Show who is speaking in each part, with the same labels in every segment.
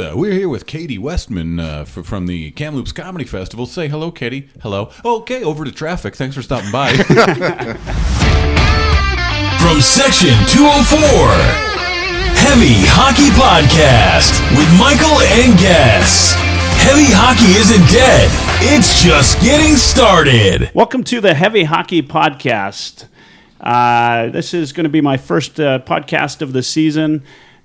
Speaker 1: We're here with Katie Westman from the Kamloops Comedy Festival. Say hello, Katie. Hello. Okay, over to traffic. Thanks for stopping by.
Speaker 2: From Section 204, Heavy Hockey Podcast with Michael and guests. Heavy hockey isn't dead. It's just getting started.
Speaker 3: Welcome to the Heavy Hockey Podcast. This is going to be my first podcast of the season.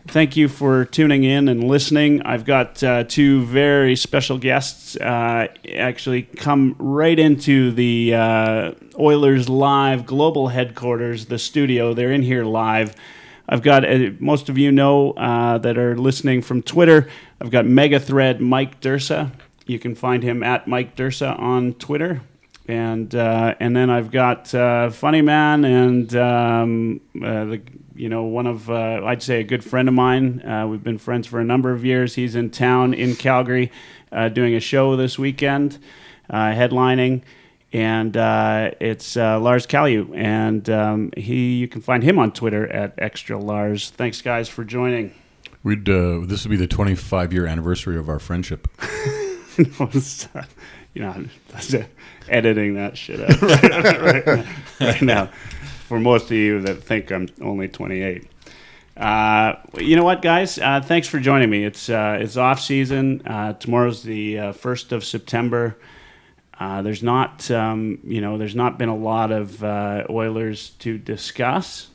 Speaker 3: Thank you for tuning in and listening. I've got two very special guests actually come right into the Oilerslive global headquarters, the studio. They're in here live. I've got, most of you know that are listening from Twitter, I've got mega thread Mike Dirsa. You can find him at Mike Dirsa on Twitter. And then I've got Funny Man and one of I'd say a good friend of mine. We've been friends for a number of years. He's in town in Calgary doing a show this weekend, headlining, and it's Lars Callieou, and you can find him on Twitter at Extra Lars. Thanks, guys, for joining.
Speaker 1: This would be the 25-year anniversary of our friendship.
Speaker 3: Editing that shit out right now. For most of you that think I'm only 28. You know what, guys? Thanks for joining me. It's off season. Tomorrow's the 1st of September. There's not been a lot of Oilers to discuss.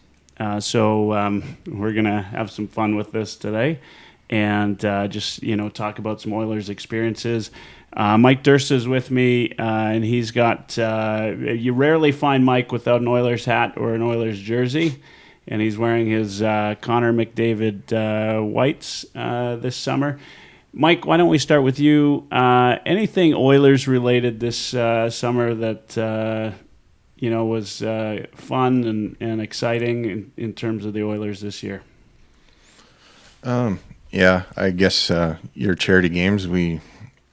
Speaker 3: So we're gonna have some fun with this today, and just talk about some Oilers experiences. Mike Dirsa is with me, and he's got, you rarely find Mike without an Oilers hat or an Oilers jersey, and he's wearing his Connor McDavid whites this summer. Mike, why don't we start with you? Anything Oilers related this summer that was fun and exciting in terms of the Oilers this year?
Speaker 4: Yeah, I guess your charity games,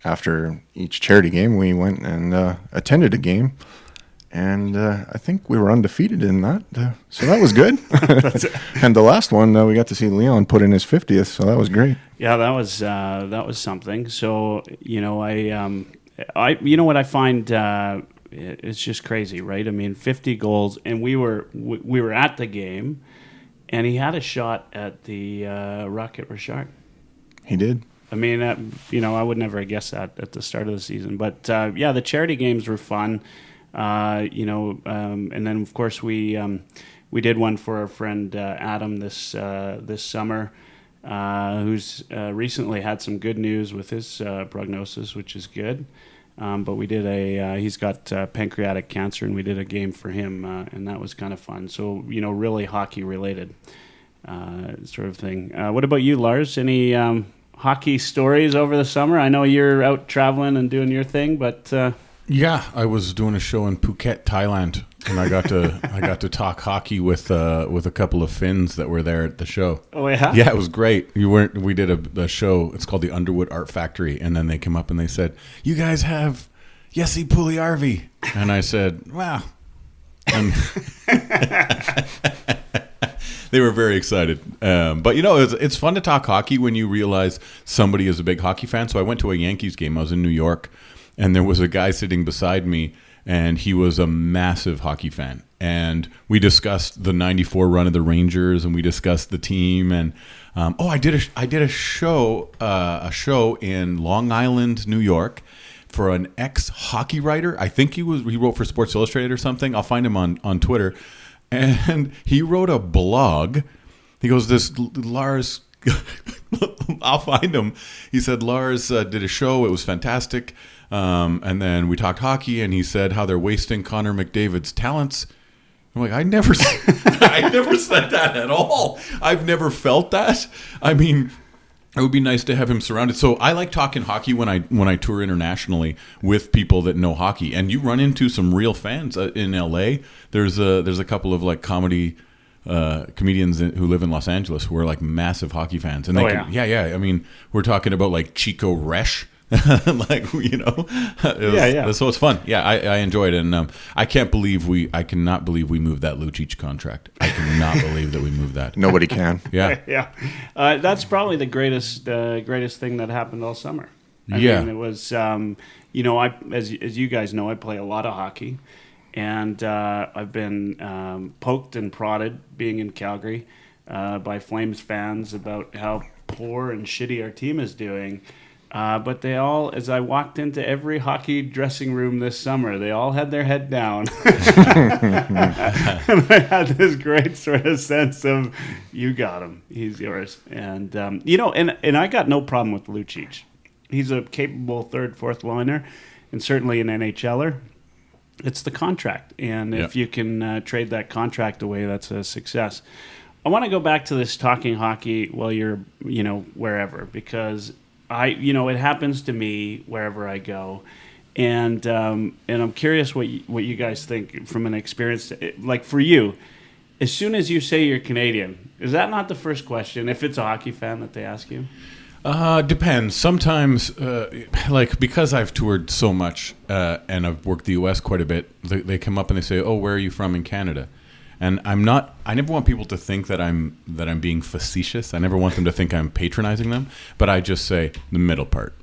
Speaker 4: after each charity game, we went and attended a game, and I think we were undefeated in that, so that was good. And the last one, we got to see Leon put in his 50th, so that was great.
Speaker 3: Yeah, that was something. So I what I find it's just crazy, right? I mean, 50 goals, and we were at the game, and he had a shot at the Rocket Richard.
Speaker 4: He did.
Speaker 3: I mean, I would never have guessed that at the start of the season. But, the charity games were fun, and then, of course, we did one for our friend Adam this summer, who's recently had some good news with his prognosis, which is good. But we did he's got pancreatic cancer, and we did a game for him, and that was kind of fun. So, really hockey-related sort of thing. What about you, Lars? Any hockey stories over the summer? I know you're out traveling and doing your thing, but
Speaker 1: yeah, I was doing a show in Phuket, Thailand, and I got to talk hockey with a couple of Finns that were there at the show.
Speaker 3: Oh yeah,
Speaker 1: yeah, it was great. We did a show. It's called the Underwood Art Factory, and then they came up and they said, "You guys have Jesse Puljujärvi," and I said, "Wow." And they were very excited. But, it's fun to talk hockey when you realize somebody is a big hockey fan. So I went to a Yankees game. I was in New York, and there was a guy sitting beside me, and he was a massive hockey fan. And we discussed the '94 run of the Rangers, and we discussed the team. And I did a show in Long Island, New York, for an ex-hockey writer. I think he wrote for Sports Illustrated or something. I'll find him on Twitter. And he wrote a blog. He goes, this Lars, I'll find him. He said, Lars did a show. It was fantastic. And then we talked hockey, and he said how they're wasting Connor McDavid's talents. I'm like, I never said that at all. I've never felt that. I mean, it would be nice to have him surrounded. So I like talking hockey when I tour internationally with people that know hockey. And you run into some real fans in LA. There's a couple of like comedy comedians who live in Los Angeles who are like massive hockey fans. And I mean, we're talking about like Chico Resch, Like, you know, so it's fun. Yeah, I enjoyed it, and I cannot believe we moved that Lucic contract. I cannot believe that we moved that.
Speaker 4: Nobody can.
Speaker 1: Yeah,
Speaker 3: Yeah. That's probably the greatest thing that happened all summer. I mean, it was, you know, as you guys know, I play a lot of hockey, and I've been poked and prodded being in Calgary by Flames fans about how poor and shitty our team is doing. But they all, as I walked into every hockey dressing room this summer, they all had their head down. And I had this great sort of sense of, you got him, he's yours. And, you know, and I got no problem with Lucic. He's a capable third, fourth liner, and certainly an NHLer. It's the contract. And if you can trade that contract away, that's a success. I want to go back to this talking hockey while you're, you know, wherever, because it happens to me wherever I go, and I'm curious what you guys think from an experience. Like for you, as soon as you say you're Canadian, is that not the first question if it's a hockey fan that they ask you?
Speaker 1: Depends. Sometimes, like because I've toured so much and I've worked the U.S. quite a bit, they come up and they say, "Oh, where are you from in Canada?" And I never want people to think that I'm being facetious. I never want them to think I'm patronizing them. But I just say the middle part.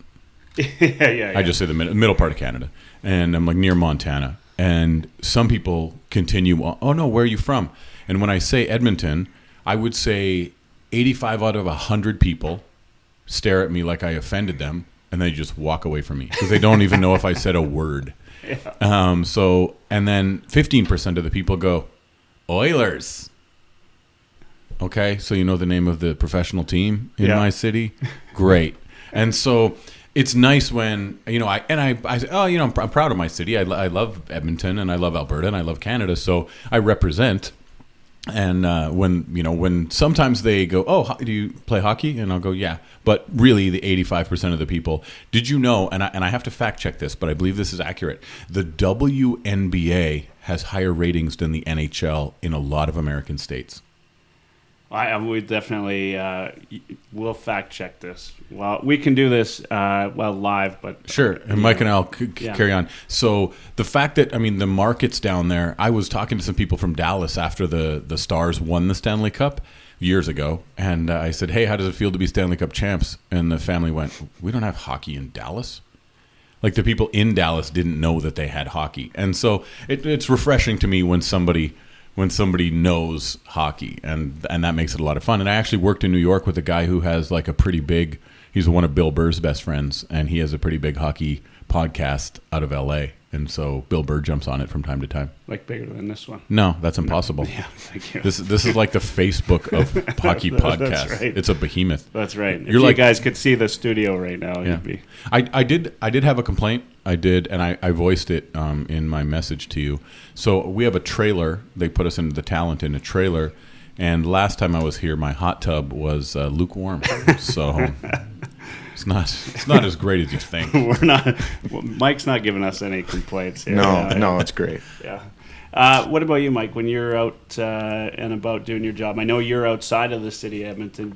Speaker 3: Yeah.
Speaker 1: I just say the middle part of Canada, and I'm like near Montana. And some people continue. Oh no, where are you from? And when I say Edmonton, I would say 85 out of 100 people stare at me like I offended them, and they just walk away from me because they don't even know if I said a word.
Speaker 3: Yeah.
Speaker 1: And then 15% of the people go, Oilers. Okay, so you know the name of the professional team in my city? Great. And so it's nice when, you know, I say, oh, you know, I'm proud of my city. I love Edmonton, and I love Alberta, and I love Canada, so I represent. And when sometimes they go, oh, do you play hockey? And I'll go, yeah. But really, the 85% of the people, did you know, and I have to fact check this, but I believe this is accurate, the WNBA has higher ratings than the NHL in a lot of American states.
Speaker 3: We definitely will fact check this. Well, we can do this live, but
Speaker 1: sure. And Mike and I'll carry on. So the fact that the markets down there. I was talking to some people from Dallas after the Stars won the Stanley Cup years ago, and I said, "Hey, how does it feel to be Stanley Cup champs?" And the family went, "We don't have hockey in Dallas." Like the people in Dallas didn't know that they had hockey, and so it's refreshing to me when somebody knows hockey, and that makes it a lot of fun. And I actually worked in New York with a guy who has like a pretty big, he's one of Bill Burr's best friends, and he has a pretty big hockey podcast out of LA. And so Bill Burr jumps on it from time to time.
Speaker 3: Like bigger than this one?
Speaker 1: No, that's impossible.
Speaker 3: Yeah, thank you.
Speaker 1: This is like the Facebook of hockey podcasts.
Speaker 3: That's right.
Speaker 1: It's a behemoth.
Speaker 3: That's right. If you guys could see the studio right now, it'd be.
Speaker 1: I did have a complaint. I did, and I voiced it in my message to you. So we have a trailer. They put us into the talent in a trailer, and last time I was here, my hot tub was lukewarm. So it's not as great as you think.
Speaker 3: Mike's not giving us any complaints here.
Speaker 4: No, it's great.
Speaker 3: Yeah. What about you, Mike? When you're out and about doing your job, I know you're outside of the city of Edmonton.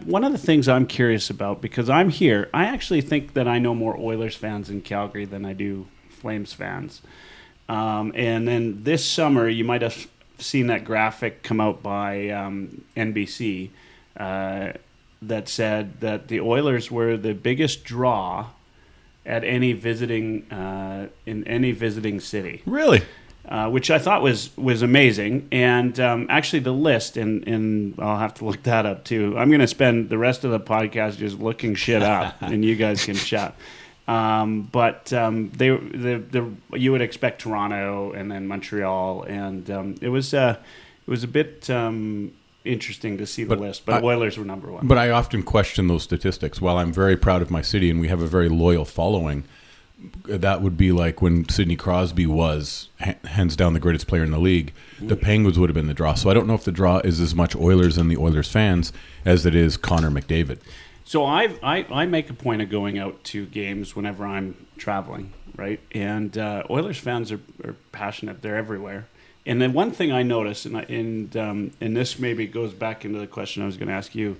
Speaker 3: One of the things I'm curious about, because I'm here, I actually think that I know more Oilers fans in Calgary than I do Flames fans. And then this summer, you might have seen that graphic come out by NBC that said that the Oilers were the biggest draw at any visiting in any visiting city.
Speaker 1: Really?
Speaker 3: Which I thought was amazing. And actually the list, and I'll have to look that up too. I'm going to spend the rest of the podcast just looking shit up, and you guys can chat. But you would expect Toronto and then Montreal, and it was a bit interesting to see the list. But Oilers were number one.
Speaker 1: But I often question those statistics. While I'm very proud of my city and we have a very loyal following, that would be like when Sidney Crosby was hands down the greatest player in the league. The Penguins would have been the draw. So I don't know if the draw is as much Oilers and the Oilers fans as it is Connor McDavid.
Speaker 3: So I make a point of going out to games whenever I'm traveling, right? And Oilers fans are passionate. They're everywhere. And then one thing I noticed, and this maybe goes back into the question I was going to ask you,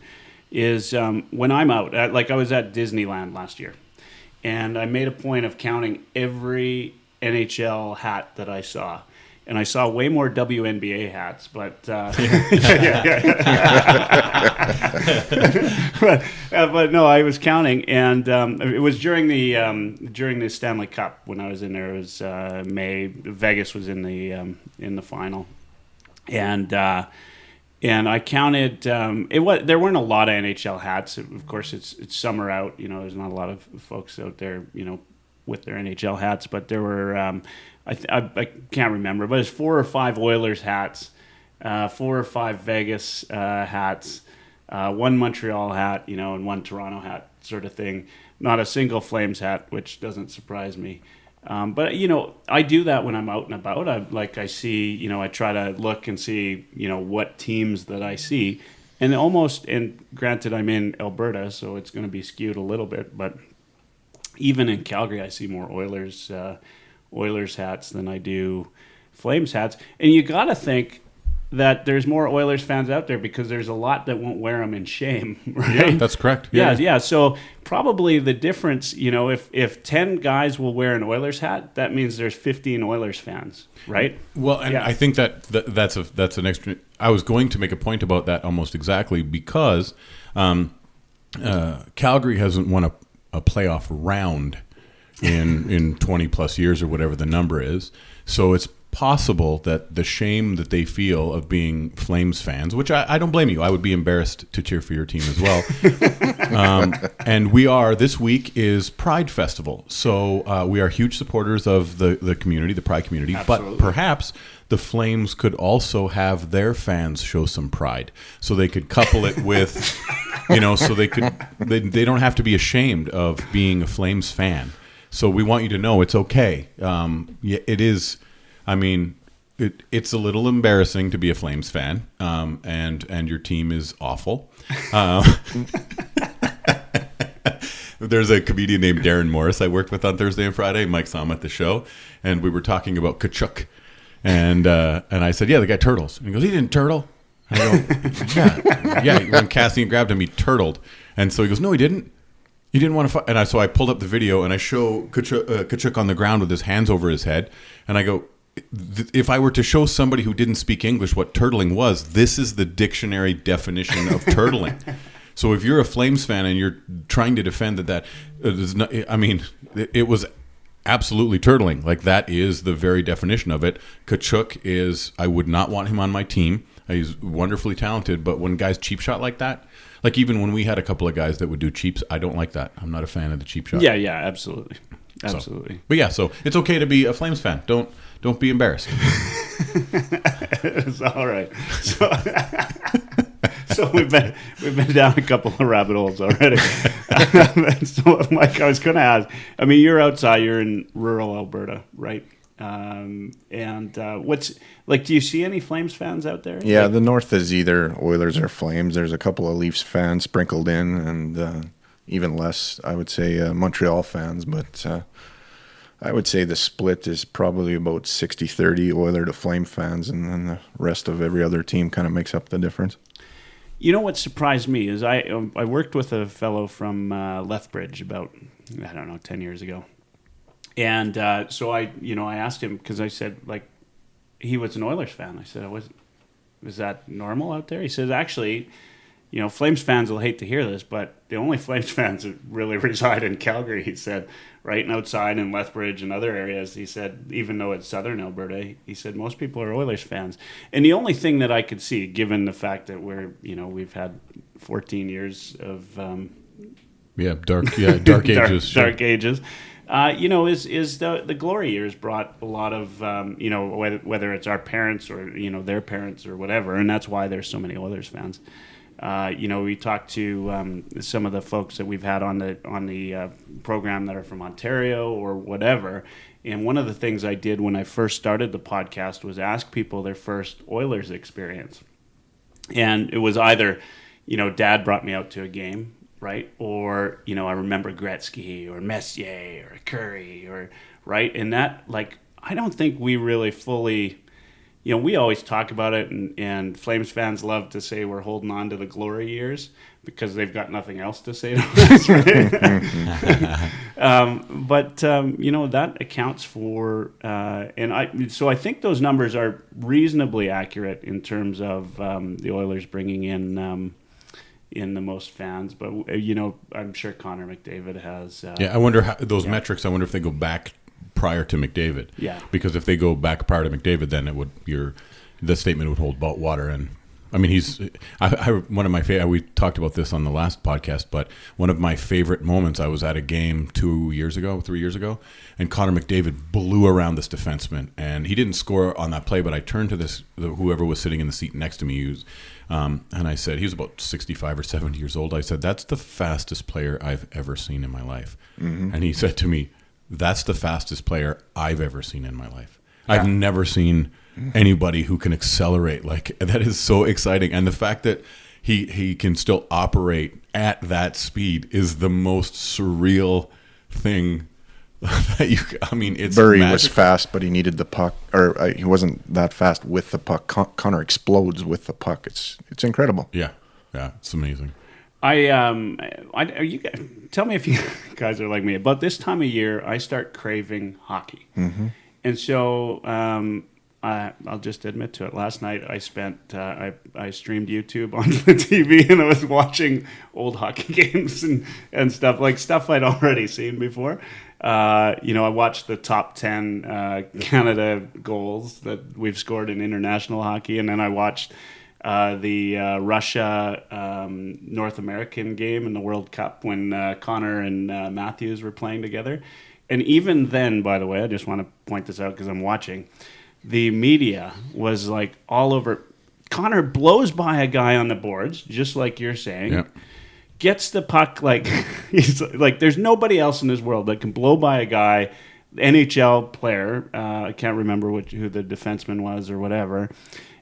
Speaker 3: is when I'm out, like I was at Disneyland last year. and I made a point of counting every NHL hat that I saw. And I saw way more WNBA hats, but but no, I was counting, and it was during the Stanley Cup when I was in there. It was May. Vegas was in the final, and I counted. There weren't a lot of NHL hats. Of course, it's summer out. There's not a lot of folks out there. With their NHL hats, but there were. I can't remember, but it's 4 or 5 Oilers hats, 4 or 5 Vegas hats, 1 Montreal hat, and 1 Toronto hat, sort of thing. Not a single Flames hat, which doesn't surprise me. But I do that when I'm out and about. I see, I try to look and see, what teams that I see, and granted, I'm in Alberta, so it's going to be skewed a little bit, but even in Calgary, I see more Oilers hats than I do Flames hats. And you got to think that there's more Oilers fans out there because there's a lot that won't wear them in shame, right?
Speaker 1: Yeah, that's correct.
Speaker 3: Yeah. So probably the difference, if 10 guys will wear an Oilers hat, that means there's 15 Oilers fans, right?
Speaker 1: Well, and I think that's an extra. I was going to make a point about that almost exactly because Calgary hasn't won a playoff round in 20 plus years or whatever the number is. So it's possible that the shame that they feel of being Flames fans, which I don't blame you, I would be embarrassed to cheer for your team as well. And this week is Pride Festival. So we are huge supporters of the community, the Pride community.
Speaker 3: Absolutely.
Speaker 1: But perhaps the Flames could also have their fans show some pride. So they could couple it with, so they don't have to be ashamed of being a Flames fan. So we want you to know it's okay. It is. I mean, it's a little embarrassing to be a Flames fan, and your team is awful. There's a comedian named Darren Morris I worked with on Thursday and Friday. Mike saw him at the show, and we were talking about Kachuk, and I said, "Yeah, the guy turtles." And he goes, "He didn't turtle." And I go, "Yeah." When Cassian grabbed him, he turtled, and so he goes, "No, he didn't. He didn't want to fight." And so I pulled up the video and I show Kachuk on the ground with his hands over his head, and I go, if I were to show somebody who didn't speak English what turtling was, this is the dictionary definition of turtling. So if you're a Flames fan and you're trying to defend that is not, I mean, it was absolutely turtling. Like, that is the very definition of it. Kachuk is, I would not want him on my team. He's wonderfully talented, but when guys cheap shot like that, like even when we had a couple of guys that would do cheaps, I don't like that. I'm not a fan of the cheap shot.
Speaker 3: Yeah, absolutely.
Speaker 1: So it's okay to be a Flames fan. Don't be embarrassed.
Speaker 3: It's all right. So we've been down a couple of rabbit holes already. So, Mike, I was going to ask. I mean, you're outside. You're in rural Alberta, right? What's like? Do you see any Flames fans out there?
Speaker 4: Yeah, the north is either Oilers or Flames. There's a couple of Leafs fans sprinkled in, and even less, I would say, Montreal fans. But I would say the split is probably about 60-30 Oiler to Flame fans, and then the rest of every other team kind of makes up the difference.
Speaker 3: You know what surprised me is I worked with a fellow from Lethbridge about 10 years ago. And so I asked him, because I said, like, he was an Oilers fan. I said, was that normal out there? He says, actually, Flames fans will hate to hear this, but the only Flames fans that really reside in Calgary, he said, right, and outside in Lethbridge and other areas, he said, even though it's southern Alberta, he said, most people are Oilers fans. And the only thing that I could see, given the fact that we've had 14 years of...
Speaker 1: dark ages.
Speaker 3: Dark ages. Is the glory years brought a lot of, whether it's our parents or, their parents or whatever, and that's why there's so many Oilers fans. We talked to some of the folks that we've had on the program that are from Ontario or whatever, and one of the things I did when I first started the podcast was ask people their first Oilers experience. And it was either, Dad brought me out to a game, right? Or, I remember Gretzky or Messier or Curry or, right? And that, I don't think we really fully, we always talk about it, and Flames fans love to say we're holding on to the glory years because they've got nothing else to say to us, right? That accounts for, so I think those numbers are reasonably accurate in terms of the Oilers bringing in the most fans. But I'm sure Connor McDavid has.
Speaker 1: I wonder how those metrics. I wonder if they go back prior to McDavid.
Speaker 3: Yeah.
Speaker 1: Because if they go back prior to McDavid, then the statement would hold water. And I mean, one of my favorite. We talked about this on the last podcast, but one of my favorite moments. I was at a game 3 years ago, and Connor McDavid blew around this defenseman, and he didn't score on that play. But I turned to whoever was sitting in the seat next to me, and I said, he was about 65 or 70 years old. I said, "That's the fastest player I've ever seen in my life," and he said to me, "That's the fastest player I've ever seen in my life. I've never seen anybody who can accelerate like that. Is so exciting." And the fact that he can still operate at that speed is the most surreal thing that it's
Speaker 4: Burry was fast, but he needed the puck, or he wasn't that fast with the puck. Connor explodes with the puck. It's incredible.
Speaker 1: Yeah, it's amazing.
Speaker 3: You guys, tell me if you guys are like me. About this time of year, I start craving hockey, and so I'll just admit to it. Last night, I streamed YouTube on the TV, and I was watching old hockey games and stuff I'd already seen before. I watched the top 10 Canada goals that we've scored in international hockey, and then I watched the Russia North American game in the World Cup when Connor and Matthews were playing together. And even then, by the way, I just want to point this out because I'm watching, the media was like all over. Connor blows by a guy on the boards, just like you're saying.
Speaker 1: Yep.
Speaker 3: Gets the puck he's like there's nobody else in this world that can blow by a guy, NHL player. I can't remember who the defenseman was or whatever.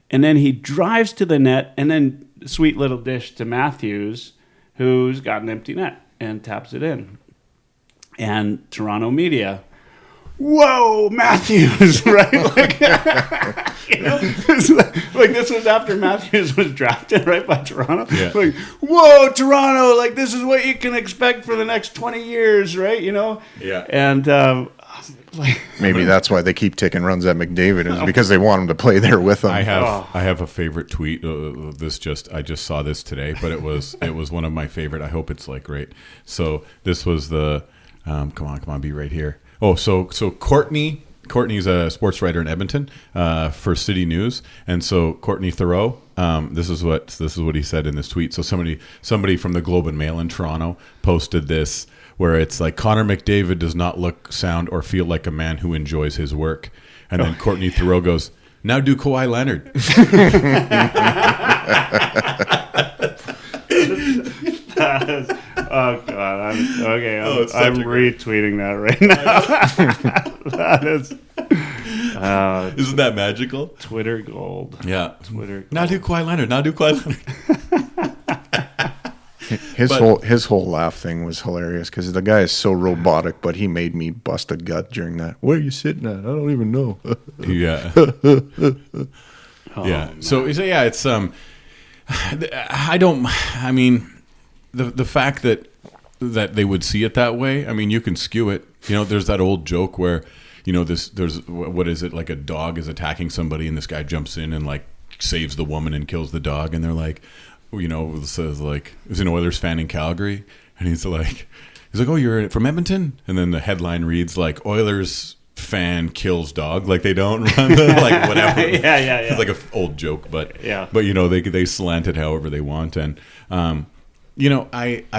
Speaker 3: And then he drives to the net, and then sweet little dish to Matthews, who's got an empty net, and taps it in. And Toronto media, whoa, Matthews, right? This was after Matthews was drafted, right, by Toronto.
Speaker 1: Yeah.
Speaker 3: Like, whoa, Toronto, this is what you can expect for the next 20 years, right?
Speaker 1: Yeah.
Speaker 3: And
Speaker 4: maybe that's why they keep taking runs at McDavid, is because they want him to play there with them.
Speaker 1: I have a favorite tweet. I just saw this today, but it was one of my favorite. I hope it's great. So this was the come on, be right here. Oh, so Courtney's a sports writer in Edmonton for City News, and so Courtney Thoreau. This is what he said in this tweet. So somebody from the Globe and Mail in Toronto posted this, where it's like, Connor McDavid does not look, sound, or feel like a man who enjoys his work. And then Courtney Thoreau goes, "Now do Kawhi Leonard."
Speaker 3: Oh God! I'm retweeting that right now. That is.
Speaker 1: Isn't that magical?
Speaker 3: Twitter gold.
Speaker 1: Yeah.
Speaker 3: Twitter gold.
Speaker 1: Now do Kawhi Leonard.
Speaker 4: His whole laugh thing was hilarious because the guy is so robotic, but he made me bust a gut during that. Where are you sitting at? I don't even know.
Speaker 1: Yeah. Yeah.
Speaker 3: Man.
Speaker 1: So yeah, it's the fact that they would see it that way. I mean, you can skew it. There's that old joke where there's what is it, like a dog is attacking somebody and this guy jumps in and saves the woman and kills the dog, and they're like, says is an Oilers fan in Calgary, and he's like, oh, you're from Edmonton, and then the headline reads Oilers fan kills dog, they don't run whatever.
Speaker 3: yeah.
Speaker 1: It's an old joke, but
Speaker 3: yeah.
Speaker 1: But they slant it however they want, and I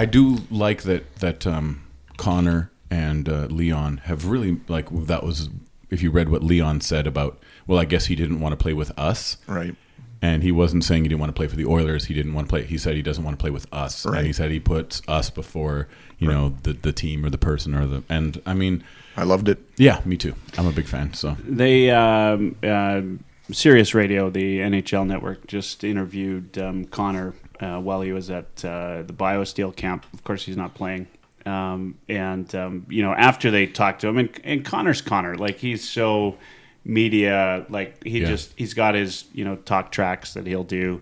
Speaker 1: do like that Connor and Leon have really that was, if you read what Leon said about, well, I guess he didn't want to play with us,
Speaker 4: right?
Speaker 1: And he wasn't saying he didn't want to play for the Oilers. He didn't want to play. He said he doesn't want to play with us.
Speaker 4: Right.
Speaker 1: And he said he puts us before, the team or the person or the. And I mean,
Speaker 4: I loved it.
Speaker 1: Yeah, me too. I'm a big fan. So
Speaker 3: they Sirius Radio, the NHL network, just interviewed Connor while he was at the BioSteel camp. Of course, he's not playing. After they talked to him, and Connor's Connor, he's so media, he's got his talk tracks that he'll do,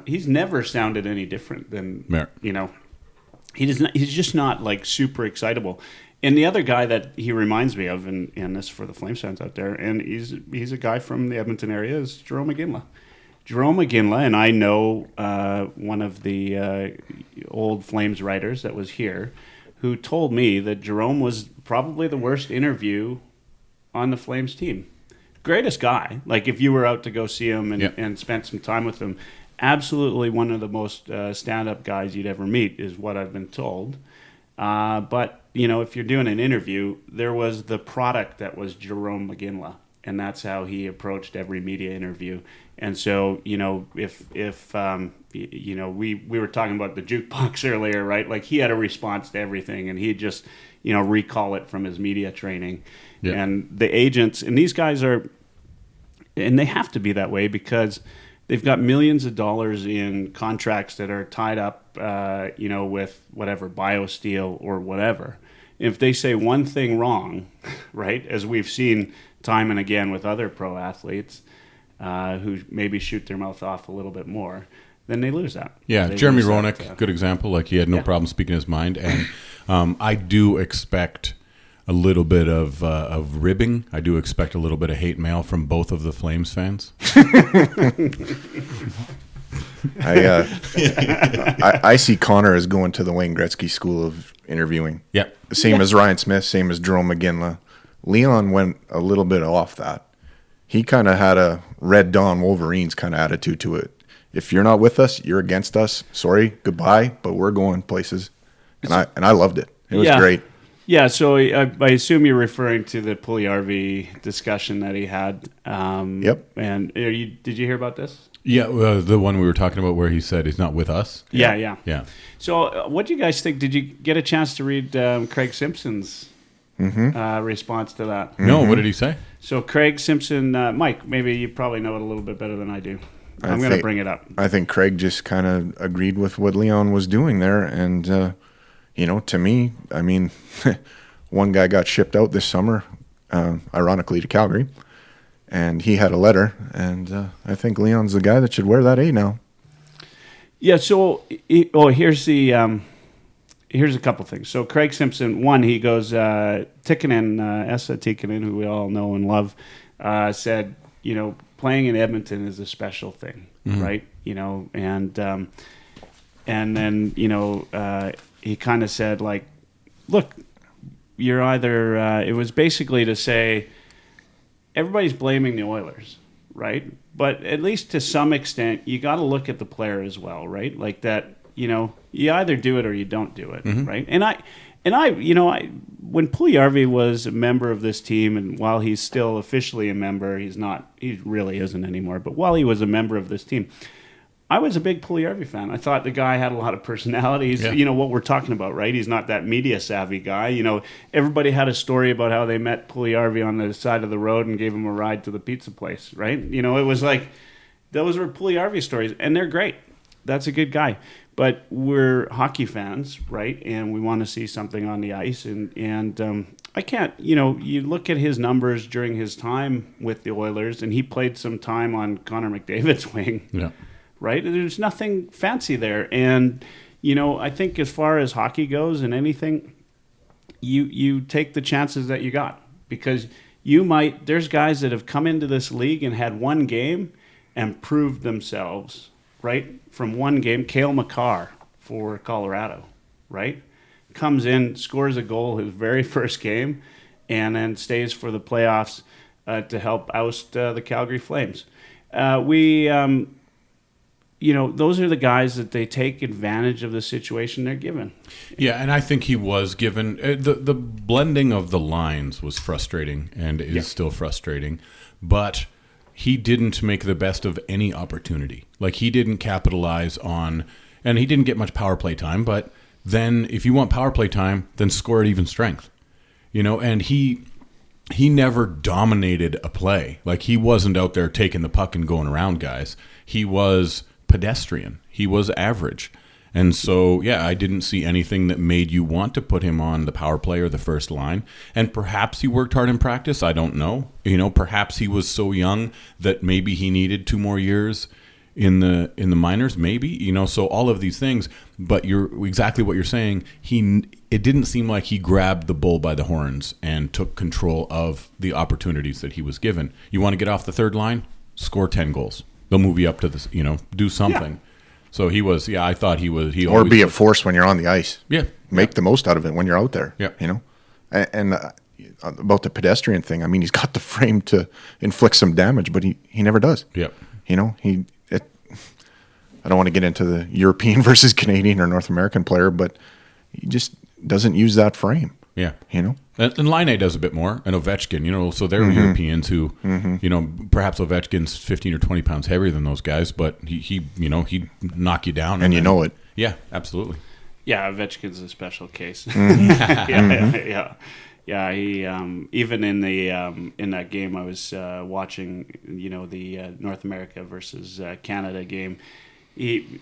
Speaker 3: he's never sounded any different than he's just not like super excitable. And the other guy that he reminds me of, and this for the Flames fans out there, and he's a guy from the Edmonton area, is Jerome McGinley. Jerome McGinley, and I know one of the old Flames writers that was here, who told me that Jerome was probably the worst interview on the Flames team. Greatest guy. Like if you were out to go see him and spent some time with him, absolutely one of the most stand-up guys you'd ever meet is what I've been told. But if you're doing an interview, there was the product that was Jerome McGinley, and that's how he approached every media interview. And so, if we were talking about the jukebox earlier, right? Like he had a response to everything, and he'd just, recall it from his media training. Yeah. And the agents, and these guys are, and they have to be that way because they've got millions of dollars in contracts that are tied up, with whatever, BioSteel or whatever. If they say one thing wrong, right, as we've seen time and again with other pro athletes who maybe shoot their mouth off a little bit more, then they lose that.
Speaker 1: Yeah, Jeremy Roenick, good example. Like he had no problem speaking his mind. And I do expect a little bit of ribbing. I do expect a little bit of hate mail from both of the Flames fans.
Speaker 4: I see Connor as going to the Wayne Gretzky School of Interviewing.
Speaker 1: Yeah.
Speaker 4: Same as Ryan Smith, same as Jerome McGinley. Leon went a little bit off that. He kind of had a Red Dawn Wolverines kind of attitude to it. If you're not with us, you're against us. Sorry, goodbye, but we're going places. And I loved it. It was great.
Speaker 3: Yeah, so I assume you're referring to the Puljujarvi discussion that he had.
Speaker 4: Yep.
Speaker 3: And did you hear about this?
Speaker 1: Yeah, the one we were talking about where he said he's not with us.
Speaker 3: Yeah.
Speaker 1: So
Speaker 3: what do you guys think? Did you get a chance to read Craig Simpson's response to that?
Speaker 1: No, what did he say?
Speaker 3: So Craig Simpson, Mike, maybe you probably know it a little bit better than I do. I'm going to bring it up.
Speaker 4: I think Craig just kind of agreed with what Leon was doing there. And, to me, I mean, one guy got shipped out this summer, ironically, to Calgary. And he had a letter. And I think Leon's the guy that should wear that A now.
Speaker 3: Yeah, so here's a couple things. So Craig Simpson, one, he goes, Tikkanen, Esa Tikkanen, who we all know and love, said, playing in Edmonton is a special thing, right? And then, he kind of said, like, look, you're either, it was basically to say, everybody's blaming the Oilers, right? But at least to some extent, you got to look at the player as well, right? Like that, you either do it or you don't do it, right? And I, when Puljujarvi was a member of this team, and while he's still officially a member, he really isn't anymore, but while he was a member of this team, I was a big Puljujarvi fan. I thought the guy had a lot of personality. He's, what we're talking about, right? He's not that media savvy guy. Everybody had a story about how they met Puljujarvi on the side of the road and gave him a ride to the pizza place, right? It was like, those were Puljujarvi stories, and they're great. That's a good guy. But we're hockey fans, right? And we want to see something on the ice. And I can't, you look at his numbers during his time with the Oilers, and he played some time on Connor McDavid's wing.
Speaker 1: Yeah.
Speaker 3: Right? There's nothing fancy there. And, I think as far as hockey goes and anything, you take the chances that you got. Because there's guys that have come into this league and had one game and proved themselves, right? From one game, Cale Makar for Colorado, right? Comes in, scores a goal his very first game, and then stays for the playoffs to help oust the Calgary Flames. Those are the guys that they take advantage of the situation they're given.
Speaker 1: Yeah, and I think he was given the blending of the lines was frustrating and is still frustrating, but he didn't make the best of any opportunity. Like he didn't capitalize on, and he didn't get much power play time, but then if you want power play time, then score at even strength. And he never dominated a play. Like he wasn't out there taking the puck and going around guys. He was pedestrian. He was average. And so, I didn't see anything that made you want to put him on the power play or the first line. And perhaps he worked hard in practice. I don't know. Perhaps he was so young that maybe he needed 2 more years in the minors, maybe, so all of these things, but you're exactly what you're saying. It didn't seem like he grabbed the bull by the horns and took control of the opportunities that he was given. You want to get off the third line, score 10 goals. They'll move you up to this, do something. Yeah. So he was, I thought he was.
Speaker 4: Or be a force when you're on the ice.
Speaker 1: Yeah.
Speaker 4: Make the most out of it when you're out there.
Speaker 1: Yeah.
Speaker 4: And about the pedestrian thing, I mean, he's got the frame to inflict some damage, but he never does.
Speaker 1: Yeah.
Speaker 4: I don't want to get into the European versus Canadian or North American player, but he just doesn't use that frame.
Speaker 1: Yeah. And Laine does a bit more, and Ovechkin, so they're Europeans who, perhaps Ovechkin's 15 or 20 pounds heavier than those guys, but he'd knock you down.
Speaker 4: And you know it.
Speaker 1: Yeah, absolutely.
Speaker 3: Yeah, Ovechkin's a special case. Yeah. Yeah, he even in that game I was watching, the North America versus Canada game. He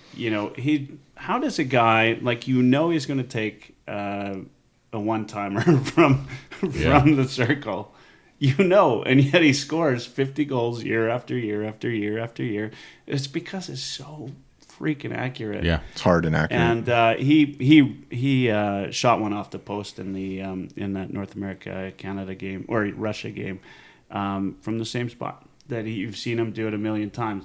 Speaker 3: how does a guy he's going to take a one-timer from the circle, and yet he scores 50 goals year after year after year after year. It's because it's so freaking accurate.
Speaker 1: Yeah,
Speaker 4: it's hard and accurate.
Speaker 3: And he shot one off the post in that North America Canada game or Russia game from the same spot that you've seen him do it a million times.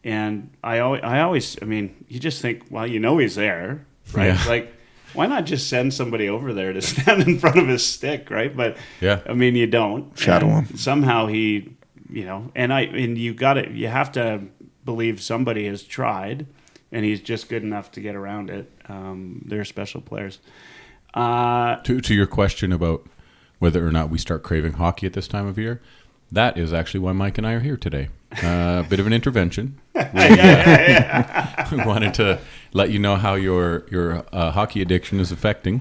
Speaker 3: And I always, you just think, well, he's there, right?
Speaker 1: Yeah.
Speaker 3: Why not just send somebody over there to stand in front of his stick, right? But
Speaker 1: yeah,
Speaker 3: you don't
Speaker 4: shadow him.
Speaker 3: Somehow he, you have to believe somebody has tried, and he's just good enough to get around it. They're special players.
Speaker 1: To your question about whether or not we start craving hockey at this time of year, that is actually why Mike and I are here today. A bit of an intervention. We wanted to let you know how your hockey addiction is affecting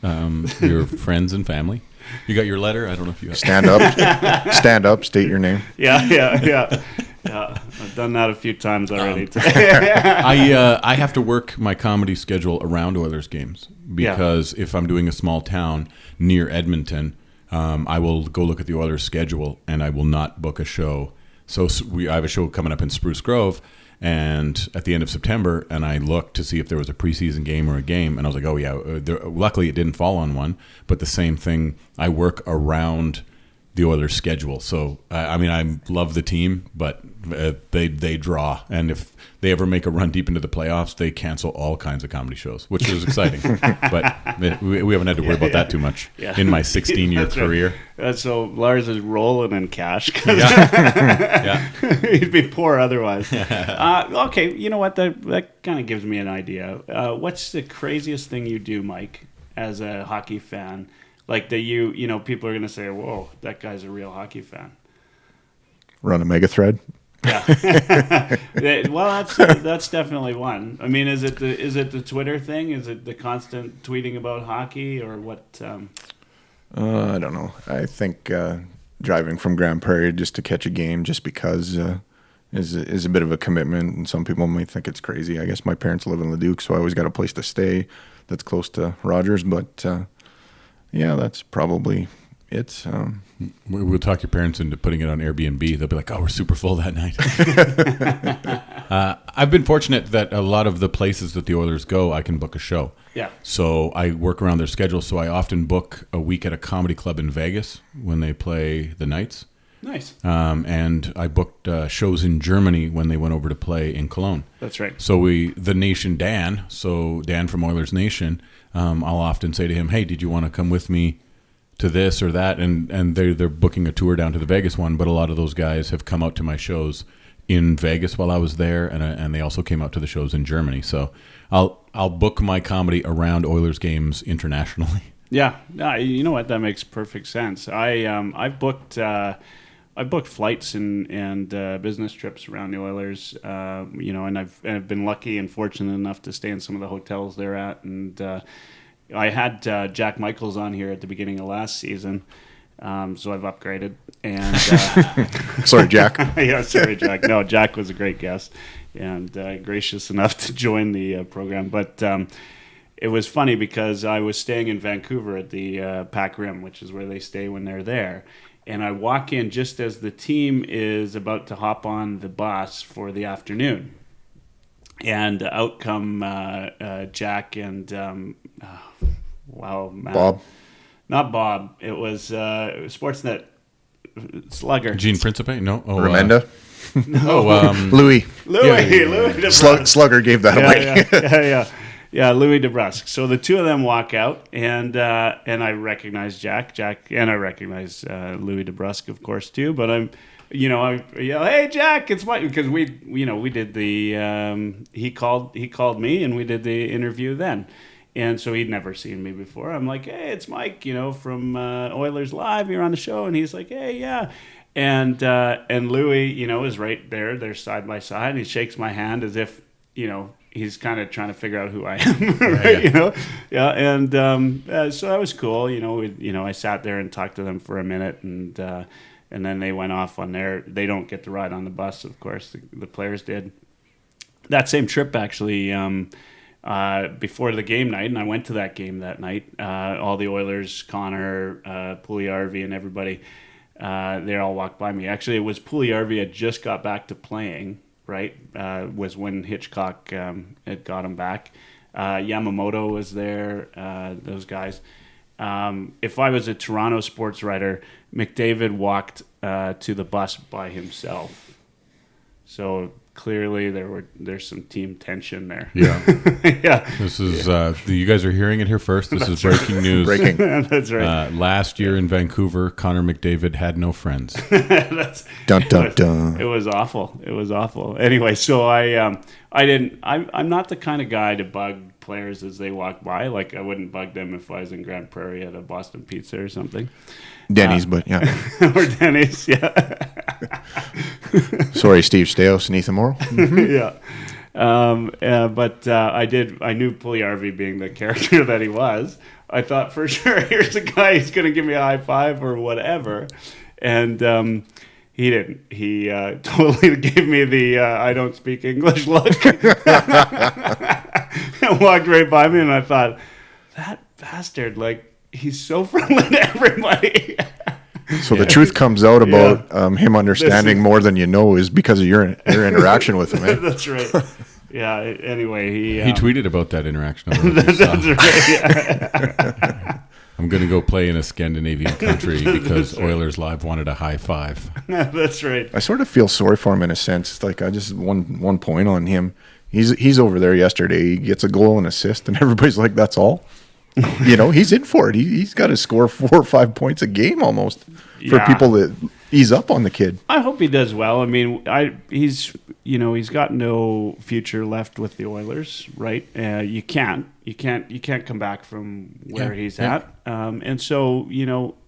Speaker 1: your friends and family. You got your letter? I don't know if you have.
Speaker 4: Stand up, state your name.
Speaker 3: Yeah. I've done that a few times already today.
Speaker 1: I have to work my comedy schedule around Oilers games because if I'm doing a small town near Edmonton, I will go look at the Oilers schedule and I will not book a show. So I have a show coming up in Spruce Grove, and at the end of September, and I looked to see if there was a preseason game or a game, and I was like, oh yeah. Luckily, it didn't fall on one, but the same thing. I work around the Oilers schedule. So I love the team, but they draw, and if they ever make a run deep into the playoffs, they cancel all kinds of comedy shows, which is exciting. But we haven't had to worry about that too much in my 16-year career.
Speaker 3: Right. So Lars is rolling in cash.
Speaker 1: Yeah.
Speaker 3: He'd be poor otherwise. Okay, you know what? That kind of gives me an idea. What's the craziest thing you do, Mike, as a hockey fan? That people are going to say, whoa, that guy's a real hockey fan.
Speaker 4: Run a mega thread.
Speaker 3: Yeah. Well, that's definitely one. Is it the Twitter thing? Is it the constant tweeting about hockey, or what?
Speaker 4: I don't know. I think driving from Grand Prairie just to catch a game just because is a bit of a commitment, and some people might think it's crazy. I guess my parents live in Leduc, so I always got a place to stay that's close to Rogers, but yeah, that's probably it.
Speaker 1: We'll talk your parents into putting it on Airbnb. They'll be like, oh, we're super full that night. I've been fortunate that a lot of the places that the Oilers go, I can book a show.
Speaker 3: Yeah.
Speaker 1: So I work around their schedule. So I often book a week at a comedy club in Vegas when they play the Knights.
Speaker 3: Nice.
Speaker 1: And I booked shows in Germany when they went over to play in Cologne.
Speaker 3: That's right.
Speaker 1: So the Nation Dan, so Dan from Oilers Nation, I'll often say to him, hey, did you want to come with me to this or that? And they're booking a tour down to the Vegas one, but a lot of those guys have come out to my shows in Vegas while I was there, and they also came out to the shows in Germany. So I'll book my comedy around Oilers games internationally.
Speaker 3: Yeah, you know what? That makes perfect sense. I booked flights and business trips around the Oilers, and I've been lucky and fortunate enough to stay in some of the hotels they're at. And I had Jack Michaels on here at the beginning of last season, so I've upgraded. And
Speaker 4: sorry, Jack.
Speaker 3: Yeah, sorry, Jack. No, Jack was a great guest and gracious enough to join the program. But it was funny because I was staying in Vancouver at the Pac Rim, which is where they stay when they're there. And I walk in just as the team is about to hop on the bus for the afternoon. and out come Jack and Matt.
Speaker 4: Bob.
Speaker 3: Not Bob. It was Sportsnet Slugger.
Speaker 1: Gene Principe? No. Oh,
Speaker 4: Remenda.
Speaker 3: Louis
Speaker 4: Louis.
Speaker 3: DeBrusque.
Speaker 4: Slugger gave that away.
Speaker 3: Yeah, Louis DeBrusque. So the two of them walk out, and I recognize Jack, and I recognize Louis DeBrusque, of course, too. But I yell, "Hey, Jack, it's Mike," because we did the he called me, and we did the interview then. And so he'd never seen me before. I'm like, "Hey, it's Mike, from Oilers Live. You're on the show." And he's like, "Hey, yeah." And Louis, is right there. They're side by side. And he shakes my hand as if, he's kind of trying to figure out who I am, right? Yeah. And so that was cool. I sat there and talked to them for a minute, and then they went off on their. They don't get to ride on the bus, of course. The players did. That same trip, actually. Before the game night, and I went to that game that night. All the Oilers, Connor, Puljujärvi, and everybody, they all walked by me. Actually, it was Puljujärvi had just got back to playing, right? Was when Hitchcock had got him back. Yamamoto was there, those guys. If I was a Toronto sports writer, McDavid walked to the bus by himself. So clearly there's some team tension there.
Speaker 1: Yeah.
Speaker 3: Yeah.
Speaker 1: This is you guys are hearing it here first. This is breaking news.
Speaker 4: Breaking.
Speaker 3: That's right.
Speaker 1: Last year in Vancouver, Connor McDavid had no friends.
Speaker 4: Dun dun dun.
Speaker 3: It was awful. Anyway, so I'm not the kind of guy to bug players as they walk by. Like, I wouldn't bug them if I was in Grand Prairie at a Boston Pizza or something.
Speaker 4: Denny's, but yeah.
Speaker 3: Or Denny's, yeah.
Speaker 4: Sorry, Steve Stais, Nathan Morrow.
Speaker 3: Yeah. But I knew Puljujärvi being the character that he was. I thought, for sure, here's a guy who's going to give me a high five or whatever. And he didn't. He totally gave me the I don't speak English look. And walked right by me, and I thought, that bastard, he's so friendly to everybody.
Speaker 4: So the truth comes out about him understanding more than you know is because of your interaction with him. Eh?
Speaker 3: That's right. Yeah. Anyway,
Speaker 1: He tweeted about that interaction.
Speaker 3: That's right. Yeah.
Speaker 1: I'm going to go play in a Scandinavian country because Oilers Live wanted a high five.
Speaker 3: That's right.
Speaker 4: I sort of feel sorry for him in a sense. Like, I just one point on him. He's over there yesterday. He gets a goal and assist, and everybody's like, "That's all." He's in for it. He's got to score 4 or 5 points a game almost for people that ease up on the kid.
Speaker 3: I hope he does well. I mean, he's got no future left with the Oilers, right? You can't come back from where he's at. And so,